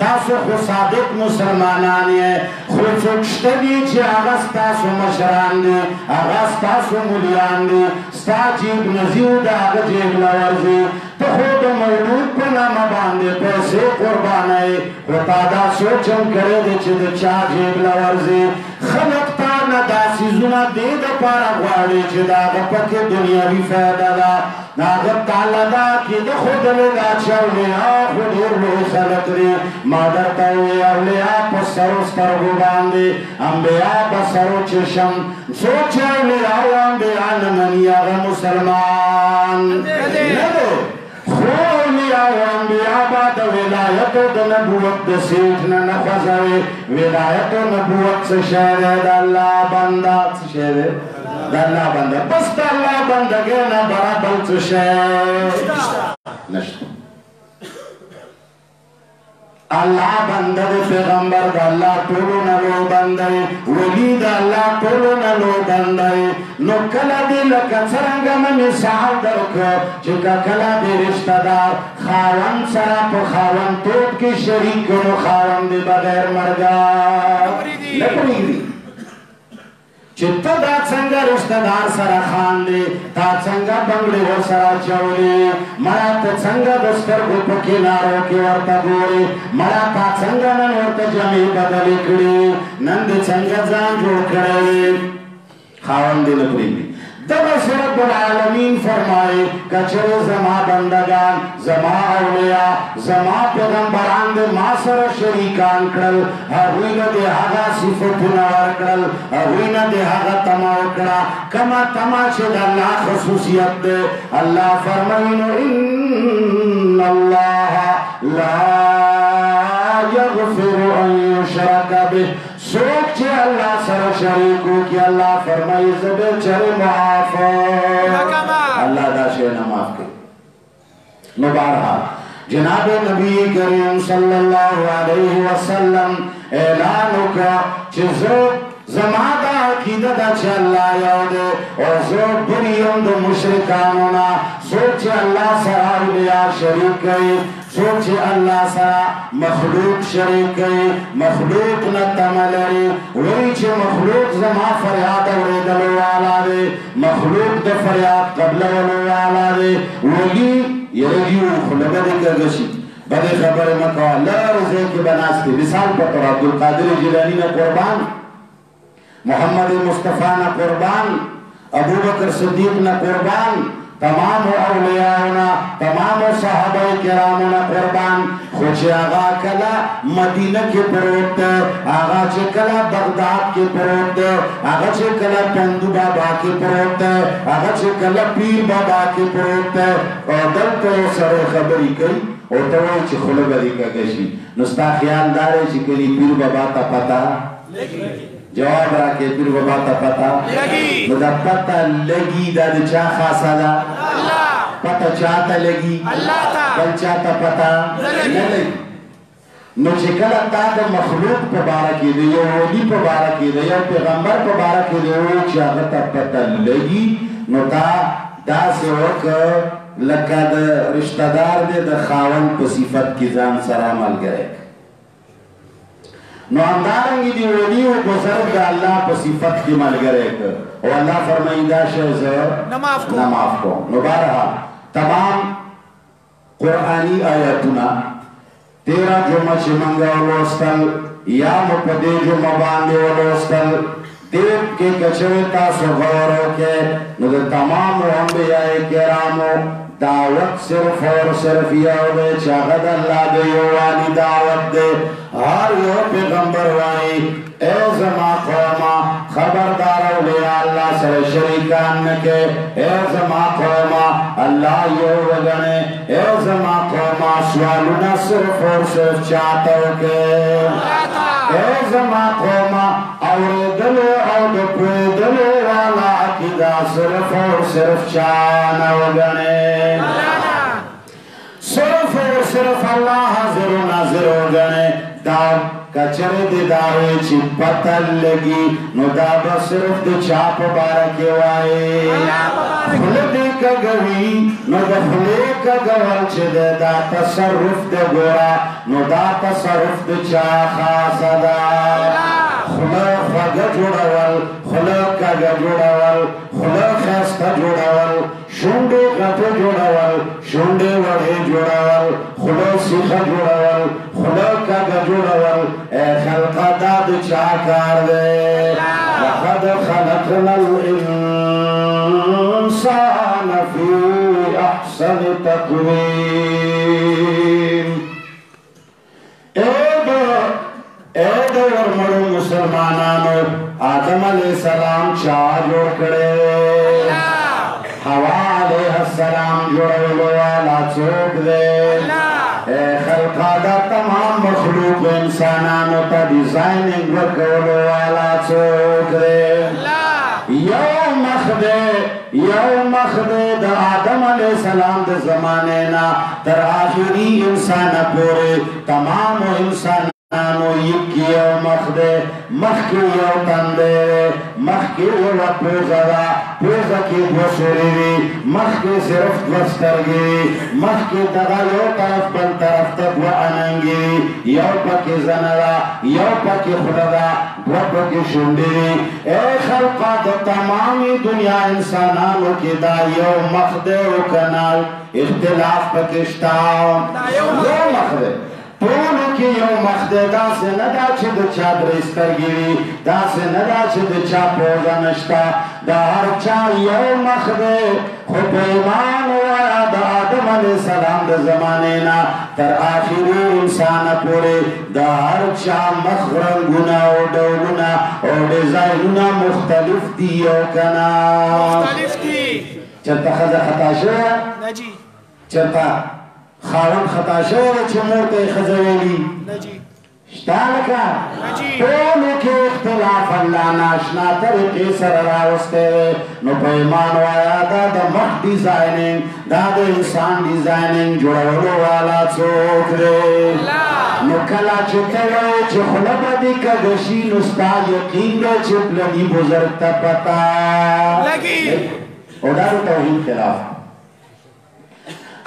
تاسو خو صادق مسلمانان یې خو څوک شته دي چې هغه ستاسو مشران دي هغه ستاسو مولیان دي ستا جیب نظیر د هغه جیب له ورځي ته خو د مولود په نامه باندې پیسې قربانوې خو تا دا سوچ هم کړی دی چې د چا جیب له ورځي خلق تا نه دا څیزونه دې دپاره غواړي چې د هغه پکې دنیاوي فایده ده د هغه تعالی دا عقیده ښودلې ده چې اولیا خو ډېر لوی خلق دي ما درته ووایي اولیا په سرو سترګو باندې انبیا په سرو چشم څوک چې اولیا او انبیا نه مني هغه مسلمان نه دی خو اولیا او انبیا به د ولایتو د نبوت د سیټ نه نه خوځوي ولایت او نبوت څه شی دی د الله بنده څه شی دی د الله بنده بس د الله بندګۍ نه برابر څه شی نشته الله بنده د پیغمبر د الله ټولو نه لوی بنده ولی د الله ټولو نه لوی بنده نو کله دې لکه څرنګه مې مثال درکړ چې کله دې رشته دار خاوند سره په خاوندتوب کې شریک نو خاوند دې بغیر مرګه نه پرېږدي چې ته دا څنګه رشته دار سره خاندې تا څنګه بنګړې ورسره اچولې مړه ته څنګه د سترګو په کنارو کې ورته ګورې مړه تا څنګه نن ورته جامې بدلې کړې نن دې څنګه ځان جوړ کړی خاوند دې نه پرېږدي دغه رب العالمین فرمایي که چېرې زما بندګان زما اولیا زما پیغمبران دې ما سره شریکان کړل هغوی نه دې هغه صفتونه ورکړل هغوی نه دې هغه تمه وکړه کومه تمه چې د الله خصوصیت دی الله فرمایي نو ان الله لا یغفر ان یشرک به سوک چه اللہ سر شریکو کی اللہ فرمائی زبے چرے معاف اللہ دا شئینا معاف کی نبارہا جناب نبی کریم صلی اللہ علیہ وسلم اعلانو کا چیزو زمادا عقیدہ دا چه اللہ یاودے اور زو بریم دا مشرکانونا سوک چه اللہ سر اولیاء شریک گئی سوچ اللہ سرا مخلوق شریک گئی مخلوق نتملری وی چه مخلوق زما فریاد اوریدلو والا دے مخلوق دا فریاد قبلولو والا دے ولی یرگیو خلقه دے کرگشی بدے خبر مکو لرزے کی بناستی مثال پتر عبدالقادر جیلانی نا قربان محمد مصطفیٰ نا قربان ابو بکر صدیق نا قربان تمام اولیاؤنا تمام صحابہ کرامونا قربان خوچی آغا کلا مدینہ کی پروت آغا چی کلا بغداد کی پروت آغا چی کلا پندو بابا کی پروت آغا چی کلا پیر بابا کی پروت اور دل تو سر خبری کئی اور توی چی خلبری کا گشی نستا خیال دارے چی کلی پیر بابا تا پتا جواب راکے پیر بابا تا پتا دا پتا لگی دا چا خاصا دا پتا چاہتا لگی بل چاہتا پتا نلگی نو چکل تا دا مخلوق پا بارکی دے یو ولی پا بارکی دے یو پیغمبر پا بارکی دے یو چاہتا پتا لگی نو تا دا سے وقت لکا دا رشتہ دار دے دا خاون پا صفت کی زان سرامل گئے نو اندارنگی دی ولی و بزرگ دا اللہ پا صفت کی ملگرے کر اور اللہ فرمائی دا شہزر نماف کو نو بارہا تمام قرآنی آیتنا 13 جمعہ چمنگا ولوستل یا مپدے جمعہ باندے ولوستل دیب کے کچویتا سو غورو کے نو دا تمام انبیاء کرامو دعوت صرف اور صرف یاو دے چاہد اللہ دے یوانی دعوت دے ہر یو پیغمبر وائی اے زما قوما خبردار اولیاء اللہ سر شریکان نکے اے زما قوما اللہ یو وگنے اے زما قوما سوالنا صرف اور صرف چاہتا ہو کہ اے زمان قوما اوردلو او دپویدلو والا عقیدہ صرف اور صرف چاہنا وگنے صرف اور صرف اللہ حاضر و ناظر وگنے داو کچر دی داوی چی پتل لگی نو دابا صرف دی چاپ بارکی وائی خلدی کا گوی نو دا خلی کا گوال چی دی دا تصرف دی گورا نو دا تصرف دی چا خاصا دا خلق فاگا جوڑاوال خلق کاگا جوڑاوال خلق خیستا جوڑاوال شونڈے غطو جوڑاوال شونڈے وڑے جوڑاوال خلق سیخا جوڑاوال خلق کاگا جوڑاوال اے خلقا داد چاکار دے لقد خلقنا الانسان فی احسن تقویم اے دو ورمڑو مسلمانانو آدم علیہ السلام چاہ جوڑ کرے حوا علیہ السلام جوڑولو والا چوک دے اے خلقا دا تمام مخلوق انسانانو تا ڈیزائننگ وکولو والا چوک دے یو مخدے دا آدم علیہ السلام دا زمانینا تر آخری انسان پورے تمام انسان نانو یکی یو مخدے مخی یو تندے مخی یو پوزا دا پوزا کی بوسوری دی مخی صرف دسترگی مخی دغا یو طرف بل طرف تک و اننگی یو پاکی زندا یو پاکی خلدا دو پاکی شندی اے خلقا دا تمامی دنیا انسانانو کی دا یو مخدے و کنال اختلاف پاکشتاو یو مخدے پولو کی یو مخدے دا سے ندا چھ دا چا درسترگیری دا سے ندا چھ دا چا پوزا نشتا دا ہر چا یو مخدے خوب ایمان وایا دا آدم علیہ السلام دا زمانینا تر آخری انسان پورے دا ہر چا مخرنگونا او دولونا او ڈیزائنونا مختلف دیو کنا مختلف دی چلتا خزا خطا شویا نجی چلتا خاون خطا شوئے چھ مورتے خزویلی شتا لکا پولو کے اختلاف اللہ ناشنا طریقے سر راوستے نو پیمان وایا دا مخ ڈیزائننگ دا انسان ڈیزائننگ جوڑولو والا چوک دے نو کلا چکلو چھ خلبا دی کا گشی نستا یقین دے چھ پلنی بزرگتا پتا لگی اوڈارو توحید خلاف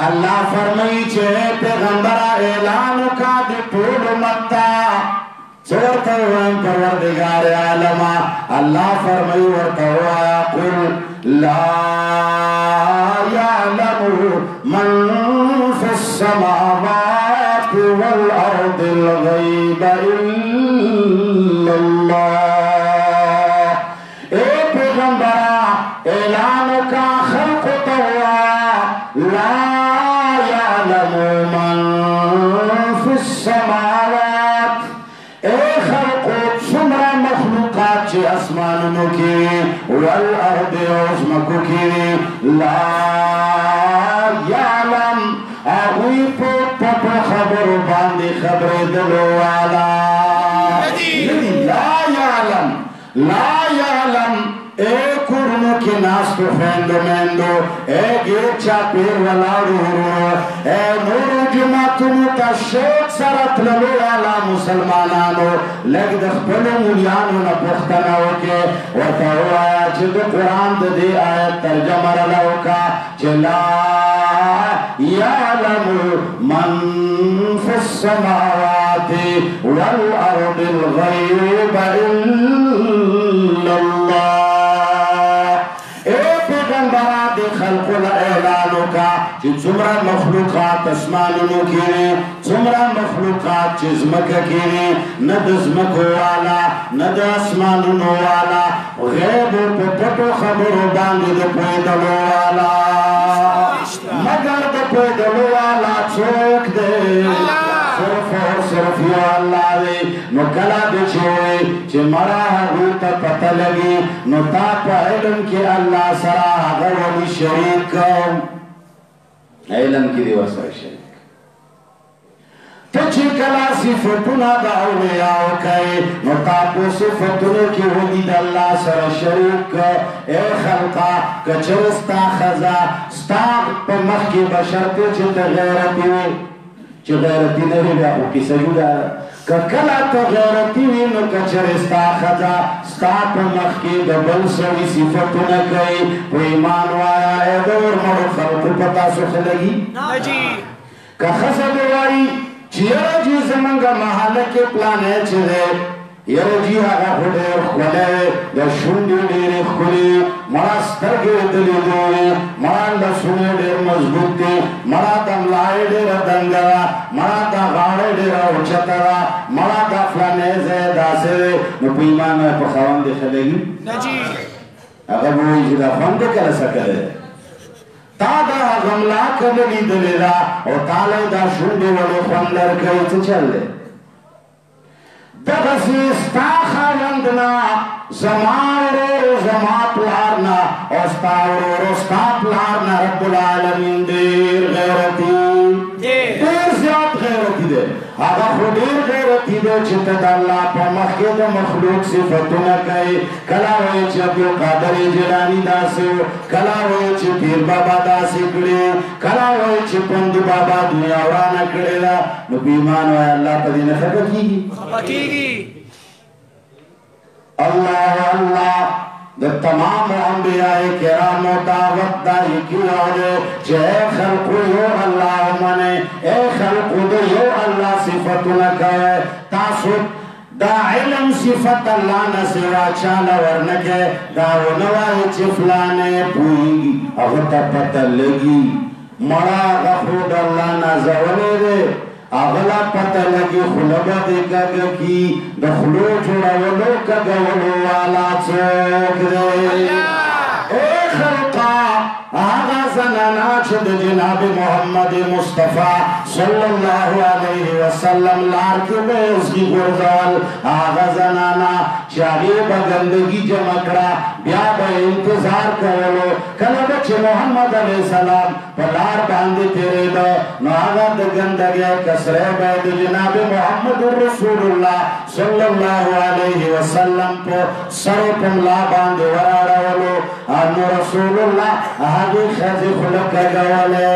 اللہ فرمائی چھے پیغمبرہ اعلانو کا دی پول متا چورتا ہوئیں پروردگار عالمہ اللہ فرمائی ورطا ہوا قل لا یعلم من فی السماوات والارض الغیب الا اللہ اے پیغمبرہ اعلانو کا خلق توا لا من فی السماوات اے خلقو سمرا مخلوقات چی اسمانونو کی والارد عظمکو کی لا یعلم آغوی پو خبرو باندی خبر دلو والا لا یعلم اے کرنو کی ناستو فیندو میندو اے گیرچا پیر ولارو اے نورو جماعتنو تا شیط سرط للو والا مسلمانانو لگ دخپلو مولیانو نا پختناو کے وطاو آیا چھ دو قرآن دے آیت ترجمہ رلاو کا چلا یعلم من فی السماوات والارض الغیب الا اللہ خلق الاعلانو کا چی زمرا مخلوقات اسمانونو کینے زمرا مخلوقات چزمکا کینے ند ازمکو والا ند اسمانونو والا غیب پو پتو خبرو باندی دو پیدلو والا مگر دو پیدلو والا چوک دے صرف اور صرف یا اللہ دے نو کلا دے چھوئے چھ مرا حقوق پتہ لگی نو تا پا علم کی اللہ سرا اگر ولی شریک علم کی دیور سر شریک کلا صفتنا دا اولیاء کئی نو تاپو صفتنا کی ودید اللہ سر شریک اے خلقا کچرستا خزا ستا پا مخ کی بشرتی چت غیرتی وی چه غیرتی نوی بیا خو کی سجودا کلا تا غیرتی وی نو کچرستا خزا ستا پا مخ کی دبل سوی صفتنا کئی پا ایمان وایا اے دور مرو خلق پتا سخ لگی نجی که خسد وائی چیرا جی زمانگا محاله کے پلانے چرے یرو جی آگا خودر خولے دا شنڈی دیر خولی مرا سترگی دلی دوئی مرا لسونی دیر مضبوط دی مرا دم لائے دیر دنگرا مرا دا غاڑے دیر اچترا مرا دا فلانے زیدہ سے نو پیمان میں پخوان دی خلگی نجی اگر وہی جدا خوند کر سکرے تا دا غملا کبلی دلیلا او تالی دا شنڈی ولی خوندر کئی تو چل دے دغسی ستا خاوندنا زمان رو زمان پلارنا او ستا رو ستا پلارنا رب العالمین دیر غیرتی دیر زیاد غیرتی دے آگا خودیر غیرتی دے چھتا دا اللہ پا مخید مخلوق صفتنا کئی کلا ہوئی چھ عبدال قادر جلانی دا سو کلا ہوئی چھ پیر بابا دا سکڑی کلا ہوئی چھ پند بابا دنیا ورانا کڑی دا نو بیمان ہوئی اللہ پا دین خبر کی گی اللہ اللہ دا تمام انبیاء کرام و دعوت داری کی آجے اے خلق یو اللہ منے اے خلق یو اللہ صفتنا کہے تاسود دا علم صفت اللہ نسوا چالا ورنکے دا ونوائی چفلانے پوئیگی اغتا پتہ لگی مرا غفود اللہ نزولے دے اغلا پتہ لگی خلبہ دیکھا کی دخلو جوڑا ولو کگا ولو والا چوک دے اے خلقا آغا زنانا چھد جناب محمد مصطفیٰ صلی اللہ علیہ وسلم لار کے بیز کی گردال آغا زنانا چاہیے بگندگی جمکڑا بیا با انتظار کرلو کلبچ محمد علیہ السلام پلار باندے تیرے دو نو آغا دگندگی کسرے بید جناب محمد رسول اللہ صلی اللہ علیہ وسلم پو سر پملا باندے ورارا ولو آنو رسول اللہ آگے خیزی خلق گولے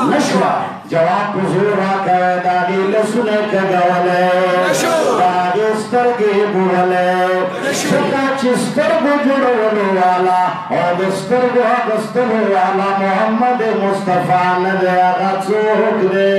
نشوا جواب حضور آکا داگی لسنے گولے داگی سترگی بولے شکا چسترگو جڑولو والا اور دسترگو دسترگو والا محمد مصطفیٰ ندے آگا چوک دے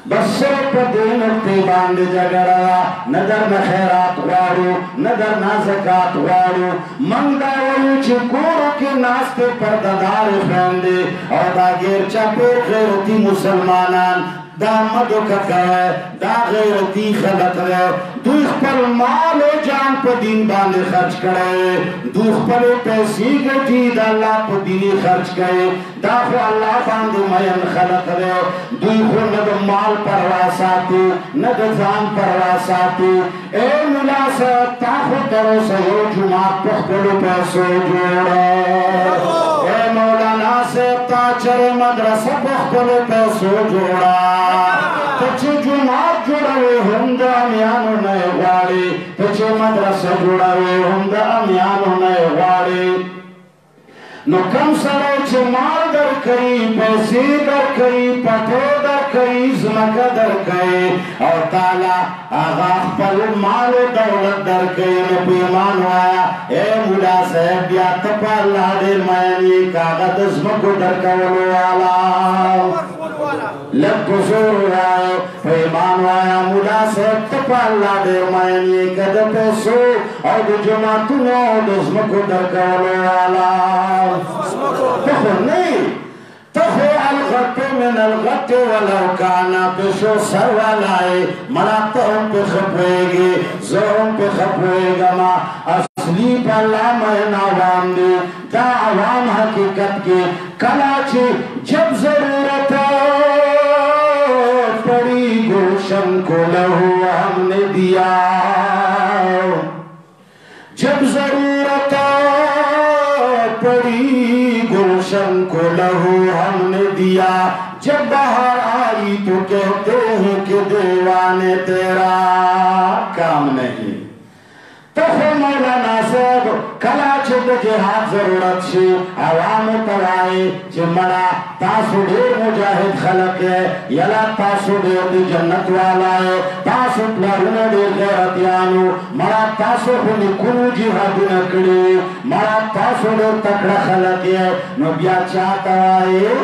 بس صرف دین اکتی باند جگڑا ندر نخیرات غارو ندر نازکات غارو من داویو چی کورو کی ناستے پرددار خیندے اور دا گیر چاپیر غیرتی مسلمانان دا مدو ککرے دا غیرتی خلق رے دوخ پر مال و جان پا دین باندے خرچ کرے دوخ پر پیسی گٹی دا اللہ پا دینی خرچ کرے دا خو اللہ باندے مین خلق رے دوخ ند مال پرواساتی ند زان پرواساتی اے ملاسط تا خو ترو سیو جماعت پخبلو پیسو جوڑا اے مولانا سے تا چر مدرسہ پخبلو پیسو جوڑا تچے جماعت جوڑاوے ہم دا امیانو نئے غاڑی تچے مدرسہ جوڑاوے ہم دا امیانو نئے غاڑی نو کم سرے چے مال در کئی پیسی در کئی پتو در کئی زمکہ در کئی اور تالا آغا پل مال و دولت در کئی نو پیمان وایا اے مولا صاحب بیا تپا اللہ دیر مینی کاغت زمکو در کولو والا لب بزور رائے پیمان وایا مولا صاحب تپا اللہ دیر مینی کد پیسو اور دو جماعتنو دزمکو در کولو والا تخو نہیں تخو الغط من الغط ولو کانا پیشو سر والائے مراتا ہم پہ خبوئے گی زہم پہ خبوئے گا ما اصلی پہ اللہ مہن عوام دی دا عوام حقیقت کی کلاچی جب ضرورت پڑی گلشن کو لہو ہم نے دیا جب ضرورت پڑی گلشن کو لہو ہم نے دیا दिया, जब बाहर आई तो कहते हैं कि दीवाने तेरा काम नहीं। तो फिर मौलाना साहब कला चुद जिहाद जरूरत शी आवाम तवाए चिमड़ा तासु ढेर मुजाहिद खलक है यला तासु ढेर दी जन्नत वाला है तासु प्लारुना ढेर गैरतियानु मरा तासु खुनी कुनु जिहाद नकड़ी मरा तासु ढेर तकड़ा खलक है नबिया चाहता है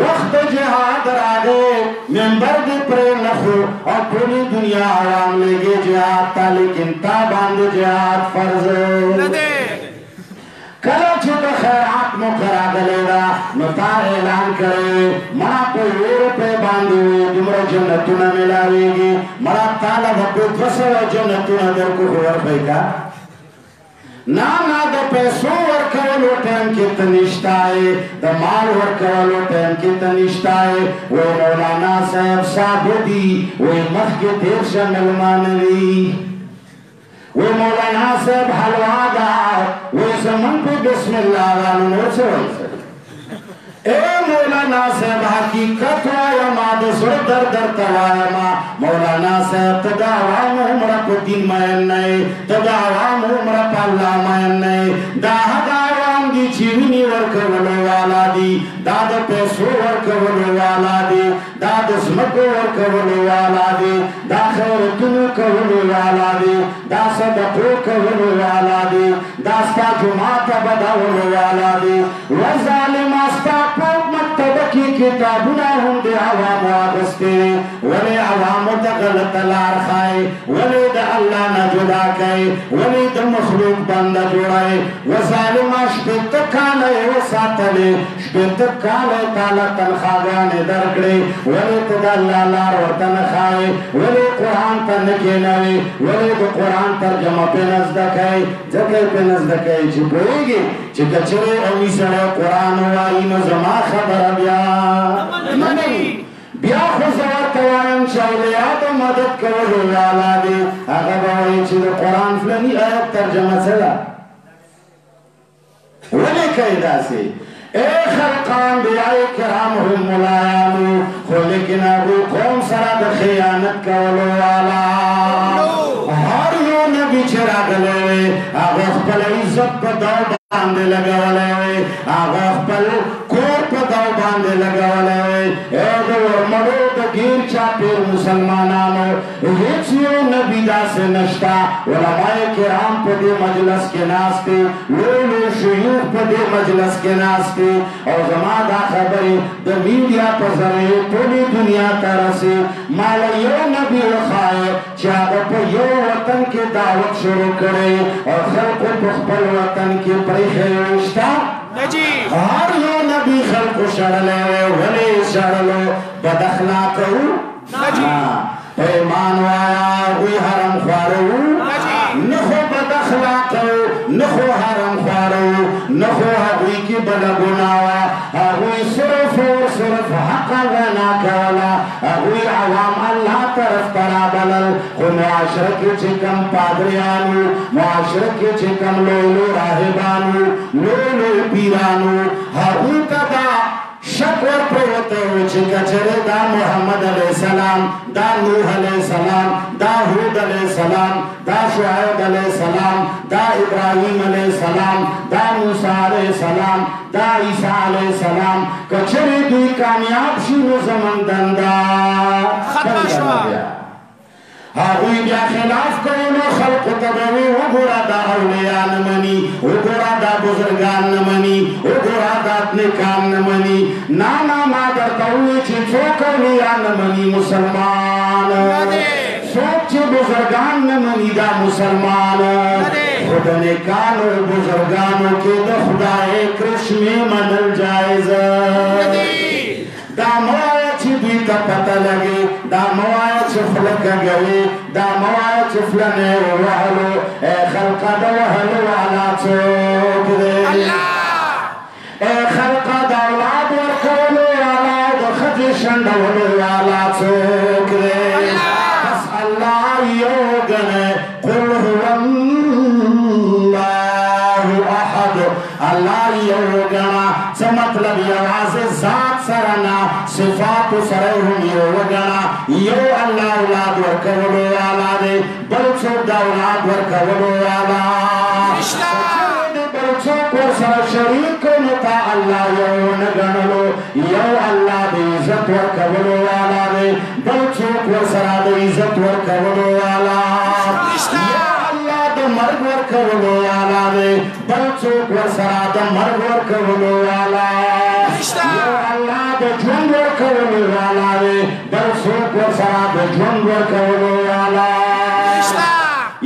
वक्त जिहाद रागे मेंबर दे प्रेम नखो और पूरी दुनिया आराम लेगे जिहाद ता लेकिन ता बांध जिहाद फर्ज कला छुट खैरात मुकरा गलेगा नता ऐलान करे माँ को ₹1 बांधे तुमरा जन्नत न मिलावेगी मरा ताला भक्को फसवा जन्नत न दर को हुआ भाईका ना द पैसों वर्कवलो टाइम के तनिष्ठा है द माल वर्कवलो टाइम के तनिष्ठा है वो मौलाना साहब साबुदी वो मख के देर से मिलमानवी वो मौलाना साहब हलवादा वो समन पे बिस्मिल्लाह वालों से ए मौलाना साहब हकीकत वाया माद सुर दर दर तवाया मा मौलाना साहब तदावाम उम्र को दिन मायन नहीं तदावाम उम्र पाला मायन नहीं दाहदावाम दी जीवनी वर्क वलो वाला दी दाद पैसो वर्क वलो वाला दी दाद स्मको वर्क वलो वाला दी दाखर तुनु कवलो वाला दी दासद को कवलो वाला दी दास्ता जुमात बदावलो वाला दी वजालिम आस्ता पौक मतबकी किताबुना हुंदे आवाम वाबस्ते वले आवाम दा गलत लार खाए वले दा अल्लाह न जुदा कहे वले दा मखलूक बंदा जोड़ाए वजालिम आस्पित काले वसातले स्पित काले ताला तनखागाने दरकड़े वले तदा अल्लाह लार वतन खाए वले कुरान तन के नवे वले दा कुरान तर्जमा पे नजदक है जगह पे नजदक है चुपोएगी चिकचरे अमीसरे कुरान वाई नजमा खबर बिया नहीं बिया खुशवर तवायम शायलिया तो मदद करो वाला दे अगर बावरी चिद कुरान फलनी आयत तर्जमा चला वले कैदा से ए खलकान बियाए किराम हुम मुलायामु खो लेकिन अबू कौम सरा द खियानत करो वाला हर यो नबी चरा गले आगा खपल इज्जत पर दाव बांधे लगा वाले आगा खपल कोर पर दाव बांधे लगा वाले ए दो मरो द गिर चापे मुसलमानानो हेचियो नबी दा से नश्ता उलमाए किराम पे दे मजलिस के नास्ते लोलो शयूख पे दे मजलिस के नास्ते और जमादा खबरे द मीडिया पर जरे पूरी दुनिया तरह से माला यो नबी खाए चाहे पे यो वतन के दावत शुरू करे और खल्क पुख्पल वतन के परिखेष्टा जी हर यो नबी खल्क शरले वले शरलो बदखला कहू पैमान वाया हुई हरम ख्वारू नखो बदखला कहू नखो हरम ख्वारू नखो हुई की बलगुनावा हुई सिर्फ और सिर्फ हक वना कहला हुई आवाम अल्लाह तरफ तरा बलल को मुआशरे के चिकम पादरियानु मुआशरे के चिकम लोलो राहिबानु लोलो पीरानु हुई कदा शक्र प्रवते हो चिका चरे दा मोहम्मद अलैहिस्सलाम दा नूह अलैहिस्सलाम दा हूद अलैहिस्सलाम दा शुआइब अलैहिस्सलाम दा इब्राहिम अलैहिस्सलाम दा मूसा अलैहिस्सलाम दा ईसा अलैहिस्सलाम कचरे दुई कामयाब शुरू जमन दंदा खत्म शुआ हुई क्या खिलाफ करो खल्क तबवी उगुरा दा औलिया न मनी उगुरा दा बुजुर्गान न मनी उगुरा दा नेकान न मनी नाना मादर तौली चिचो कौलिया न मनी मुसलमान सोच बुजुर्गान न मनी दा मुसलमान खुद नेकान और बुजुर्गानों के द खुदाए कृष्ण में मनल जायज दामवाया चिदी का पता लगे दामवाया चिफलक गए दामवाया चिफलने वहलो ए खल्का द वहलो वाला चोक दे ए खल्का द औलाद वरकोलो वाला द खदिशन द वहलो वाला चोक दे बस अल्लाह योगने कुल हुवल्लाहु अहद अल्लाह योगना चा मतलब ये आवाज़ ज़ात सरना وگنا صفات سره هم یو وگنا یو اللہ اولاد ورکولو والا دے بلچو دا اولاد ورکولو والا بلچو کو سر شریک نتا اللہ یو نگنلو یو اللہ دے عزت ورکولو والا دے بلچو کو سر دے عزت ورکولو والا مرگ ورکولو والا دے بلچوک ورسرا دا مرگ ورکولو والا یو اللہ دا جون ورکولو والا دے بلچوک ورسرا دا جون ورکولو والا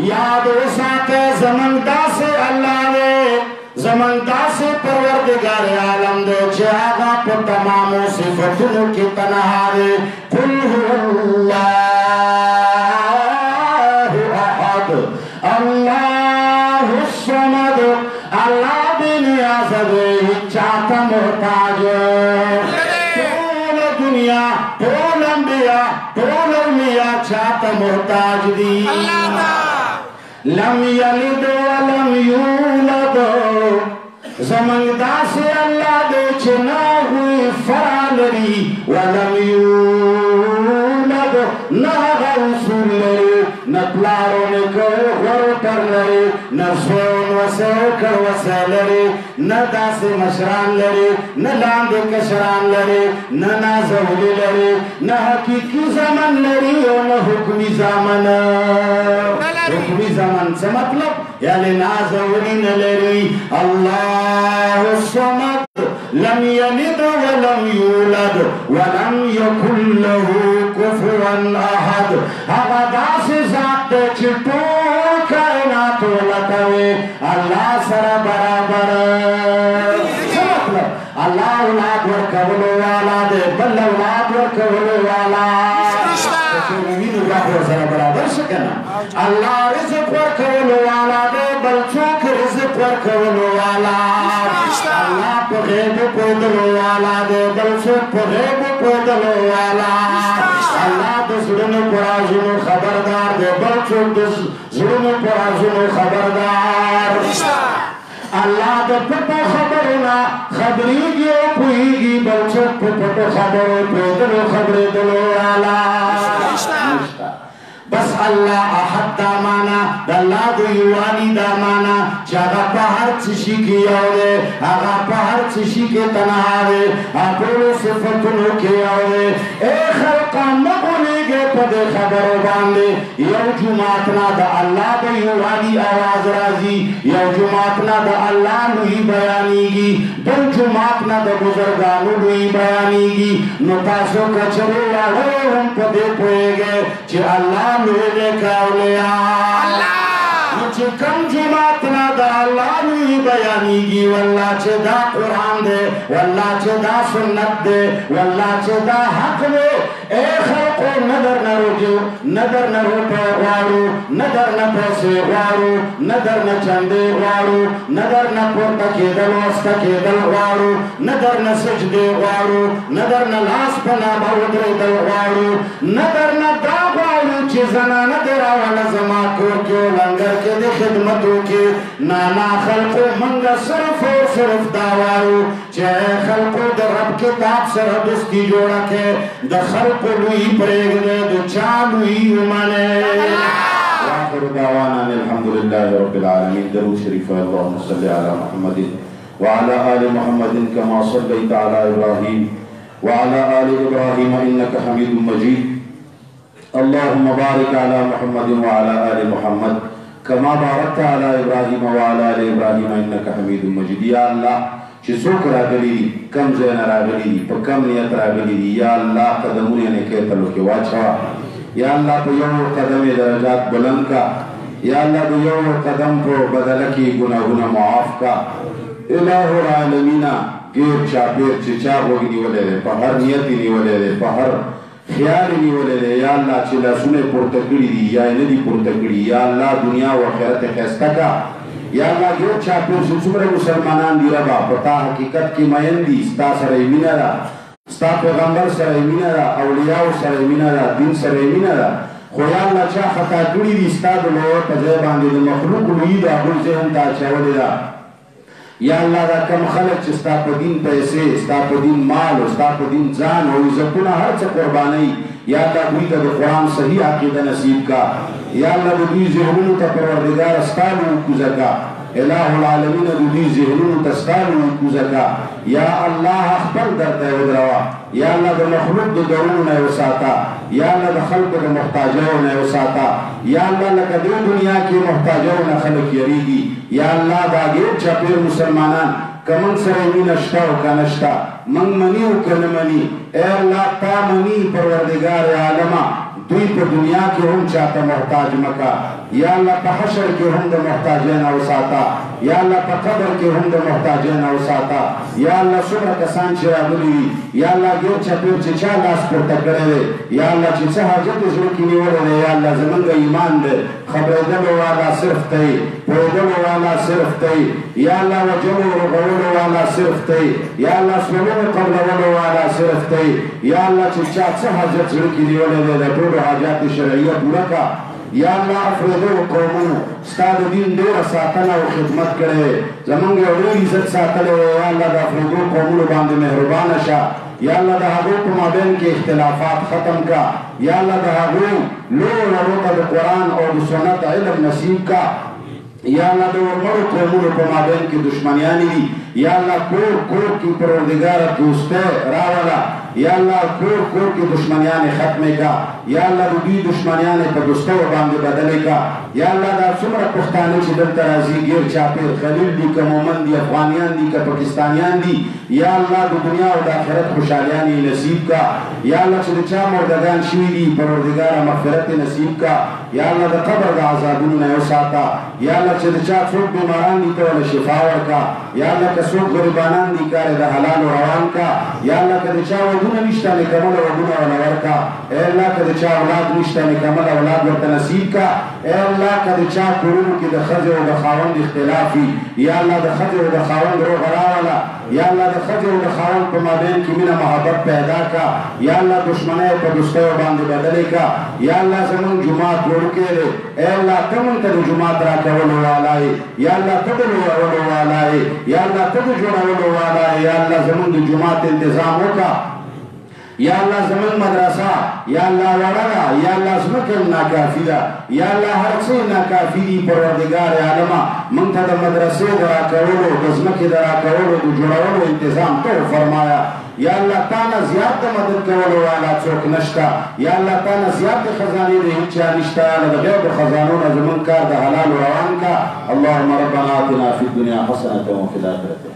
یاد وساتے زمندہ سے اللہ دے زمندہ سے پروردگار عالم دے چاہا پر تمام صفتوں کی تنہا دے قل هو اللہ احد اللہ الصمد اللہ بنیاز دے چاہتا محتاج پول دنیا پول انبیاء پول علمیاء چاہتا محتاج دی لم یلد ولم یولد زماندا سے اللہ دے چنا ہوئی فرالری ولم یولد ناغا رسول لری نپلارو نکو غرو پر لری نفسون وسو کر وسے لری ندا سے مشران لری نلاند کشران لری نازولی لری نحقیقی زمن لری و حکمی زمن حکمی زمن سے مطلب یعنی نازولی نلری اللہ الصمد لم يلد ولم يولد ولم يكن له كفوا احد هذا داس ذات چٹو کائنات لتوے اللہ سر برابر اللہ اولاد ورکولو والا دے بل اولاد ورکولو والا اللہ رزق ورکولو والا دے بل چوک رزق ورکولو والا اللہ پر غیب پودلو والا دے بل چوک پر غیب پودلو والا اللہ دسلن پر آزنو خبردار دے بل چوک دسلن پر آزنو خبردار اللہ دے پتو خبرنا خبری گیو پوئی گی بل چوک پتو خبرو پودلو خبر دلو والا بس اللہ احد دامانا اللہ دو یوانی دامانا چاہا پہر چشی کی آوے آغا پہر چشی کے تنہارے آپولو صفتنو کے آوے اے خلقا مبولی گے پدے خبرو باندے یو جماعتنا دا اللہ دو یوانی آواز رازی یو جماعتنا دا اللہ نوی بیانی گی دل جماعتنا دا بزرگانو نوی بیانی گی نتاسو کچرے آوے ہم پدے پوئے گے چھ اللہ نوے کاؤلیا مجھے کم جماعتنا دا اللہ نوی بیانی گی واللہ چھ دا قرآن دے واللہ چھ دا سنت دے واللہ چھ دا حق دے اے خلقو ندر نہ رجو ندر نہ روپے غارو ندر نہ پیسے غارو ندر نہ چندے غارو ندر نہ پورتا کے دل وستا کے دل غارو ندر نہ سجدے غارو ندر نہ لاس پنا باودر دل غارو ندر نہ دا غارو چی زنان تیرا والا زما کور کیو لنگر کے دے خدمتو کے نانا خلقو منگا صرف اور صرف داوارو چاہے خلقو در رب کتاب سر دستی جوڑا کے در خلقو لوئی پریگ دے دو چالوئی امانے وآخر دعوانا الحمدللہ رب العالمین درود شریف اللہم صلی علی محمد وعلى آل محمد كما صليت على إبراهيم وعلى آل إبراهيم إنك حميد مجيد اللهم بارك على محمد وعلى آل محمد كما باركت على إبراهيم وعلى آل إبراهيم إنك حميد مجيد يا الله چې څوک راغلي دي کم ځای نه راغلي دي په کم نیت راغلي دي یا الله قدمونه یې کېتلو کې واچوه یا الله په یو قدم یې درجات بلند کا یا الله په یو قدم په بدله کې ګناهونه معاف کا الہ العالمین غیر چاپیر چې چا وګ نیولې ده په هر نیت نیولې ده په هر خیال نیولې ده یا الله چې لاسونه پورته کړی دي یا نه دي پورته کړی یا الله دنیا او آخرت خسته کا یا اللہ جو چاپیر سے څومره مسلمانان دی ربا پتا حقیقت کی مین دی ستا سره مینا دا ستا پیغمبر سره مینا دا اولیاء سره مینا دا دین سره مینا دا خو یا اللہ چا خطا کړی دی ستا د لوړ په ځای باندې د مخلوق لوی دا بل ذهن ته چولې دا یا الله دا کم خلق چې ستا په دین پیسې ستا په دین مال او ستا په دین ځان او عزتونه هر څه قربانوي یا الله دوی ته د قرآن صحیح عقیده نصیب کا یا الله د دوی ذهنونو ته پروردګار ستا کوزه کا الہ العالمین د دوی ذهنونو ته ستا کوزه کا یا الله خپل درته ودروا یا الله د مخلوق د درونو نه وساته یا الله د خلقو د محتاجانو نه وساته یا الله لکه د دنیا کې محتاجانو نه خلق یریږي یا الله دا ډېر چاپېر مسلمانان کمن سره مینه شته او که نشته من مني او که نه مني ای الله تا مني پروردګار عالمه دوی په دنیا کې هم چاته محتاج مکه یا الله په حشر کې هم د محتاجانو وساته یا الله په قبر کې هم د محتاجانو وساته یا الله څومره کسان چې راغلي وي یا الله ډېر چاپېر چې چا لاس پورته کړی دی یا الله چې څه حاجت یې زړه کې نیولی دی یا الله زمونږ ایمان دی خبرېدلو والا صرف ته یې پوهېدلو والا صرف ته یې یا الله وجلو رغولو والا صرف ته یې یا الله سولو قبلولو والا صرف ته یې یا الله چې چا څه حاجت زړه کې نیولی دی د ټولو حاجات شرعیه پوره کړه یا الله افریدو قومونو ستا د دین ډېره ساتنه او خدمت کړی زمونږ یو ډېر عزت ساتلی یا الله د افریدو قومونو باندې مهربانه شه یا الله د هغوی په مابین کې اختلافات ختم کا یا الله د هغوی لوړو لوړو ته د قرآن او د سنت علم نصیب کا یا الله د ورمړو قومونو په مابین کې دشمنیانې دي یا الله کور کور کې پروردګاره دوستۍ راوله یا الله کور کور کې دشمنیانې ختمې کا یا الله د دوی دشمنیانې په دوستیو باندې بدلې کا یا الله دا څومره پښتانه چې دلته راځي ګیر چاپېر خلیل دي که مومن دي افغانیان دي که پاکستانیان دي یا الله د دنیا او د آخرت خوشحالیانې نصیب کا یا الله چې د چا مردگان شوي دي پروردګاره مغفرت نصیب کا یا الله د قبر د عذابونو نه وساته یا الله چې د چا څوک بیماران دي ته له شفا ورکړه یا الله که څوک غریبانان دي کار د حلال روان کا یا الله که د چا ودونه نشته نکمل ودونه ورله ورکړه ای الله که د چا اولاد نشته نکمل اولاد ورته نصیب کا ای الله که د چا کورونو کې د ښځې او د خاوند اختلاف وي یا الله د ښځې او د خاوند روغ راوله یا الله د ښځې او د خاوند په مابین کې مینه محبت پیدا کا یا الله دشمنۍ په دوستیو باندې بدلې کا یا الله زمونږ جومات وړوکی دی ای الله ته مونږ ته د جومات راکولو والا یې یا الله ته د لویولو والا یې یا الله ته د جوړولو والا یې یا الله زمونږ د جومات انتظام وکړه یا الله زمون مدرسه یا الله وړه یا الله زمکه ناکافی ده یا الله هر څه ناکافی دي پروردګار عالمه مونږ ته د مدرسې د راکولو د زمکې د راکولو د جوړولو انتظام ته فرمایا یا الله تعالی زیات د مدد کولو والا څوک نشته یا الله تعالی زیات خزانه د هیچا نشته د غیب خزانو نه زمون کار د حلال روان کا اللهم ربنا آتنا فی الدنیا حسنه وفي الاخره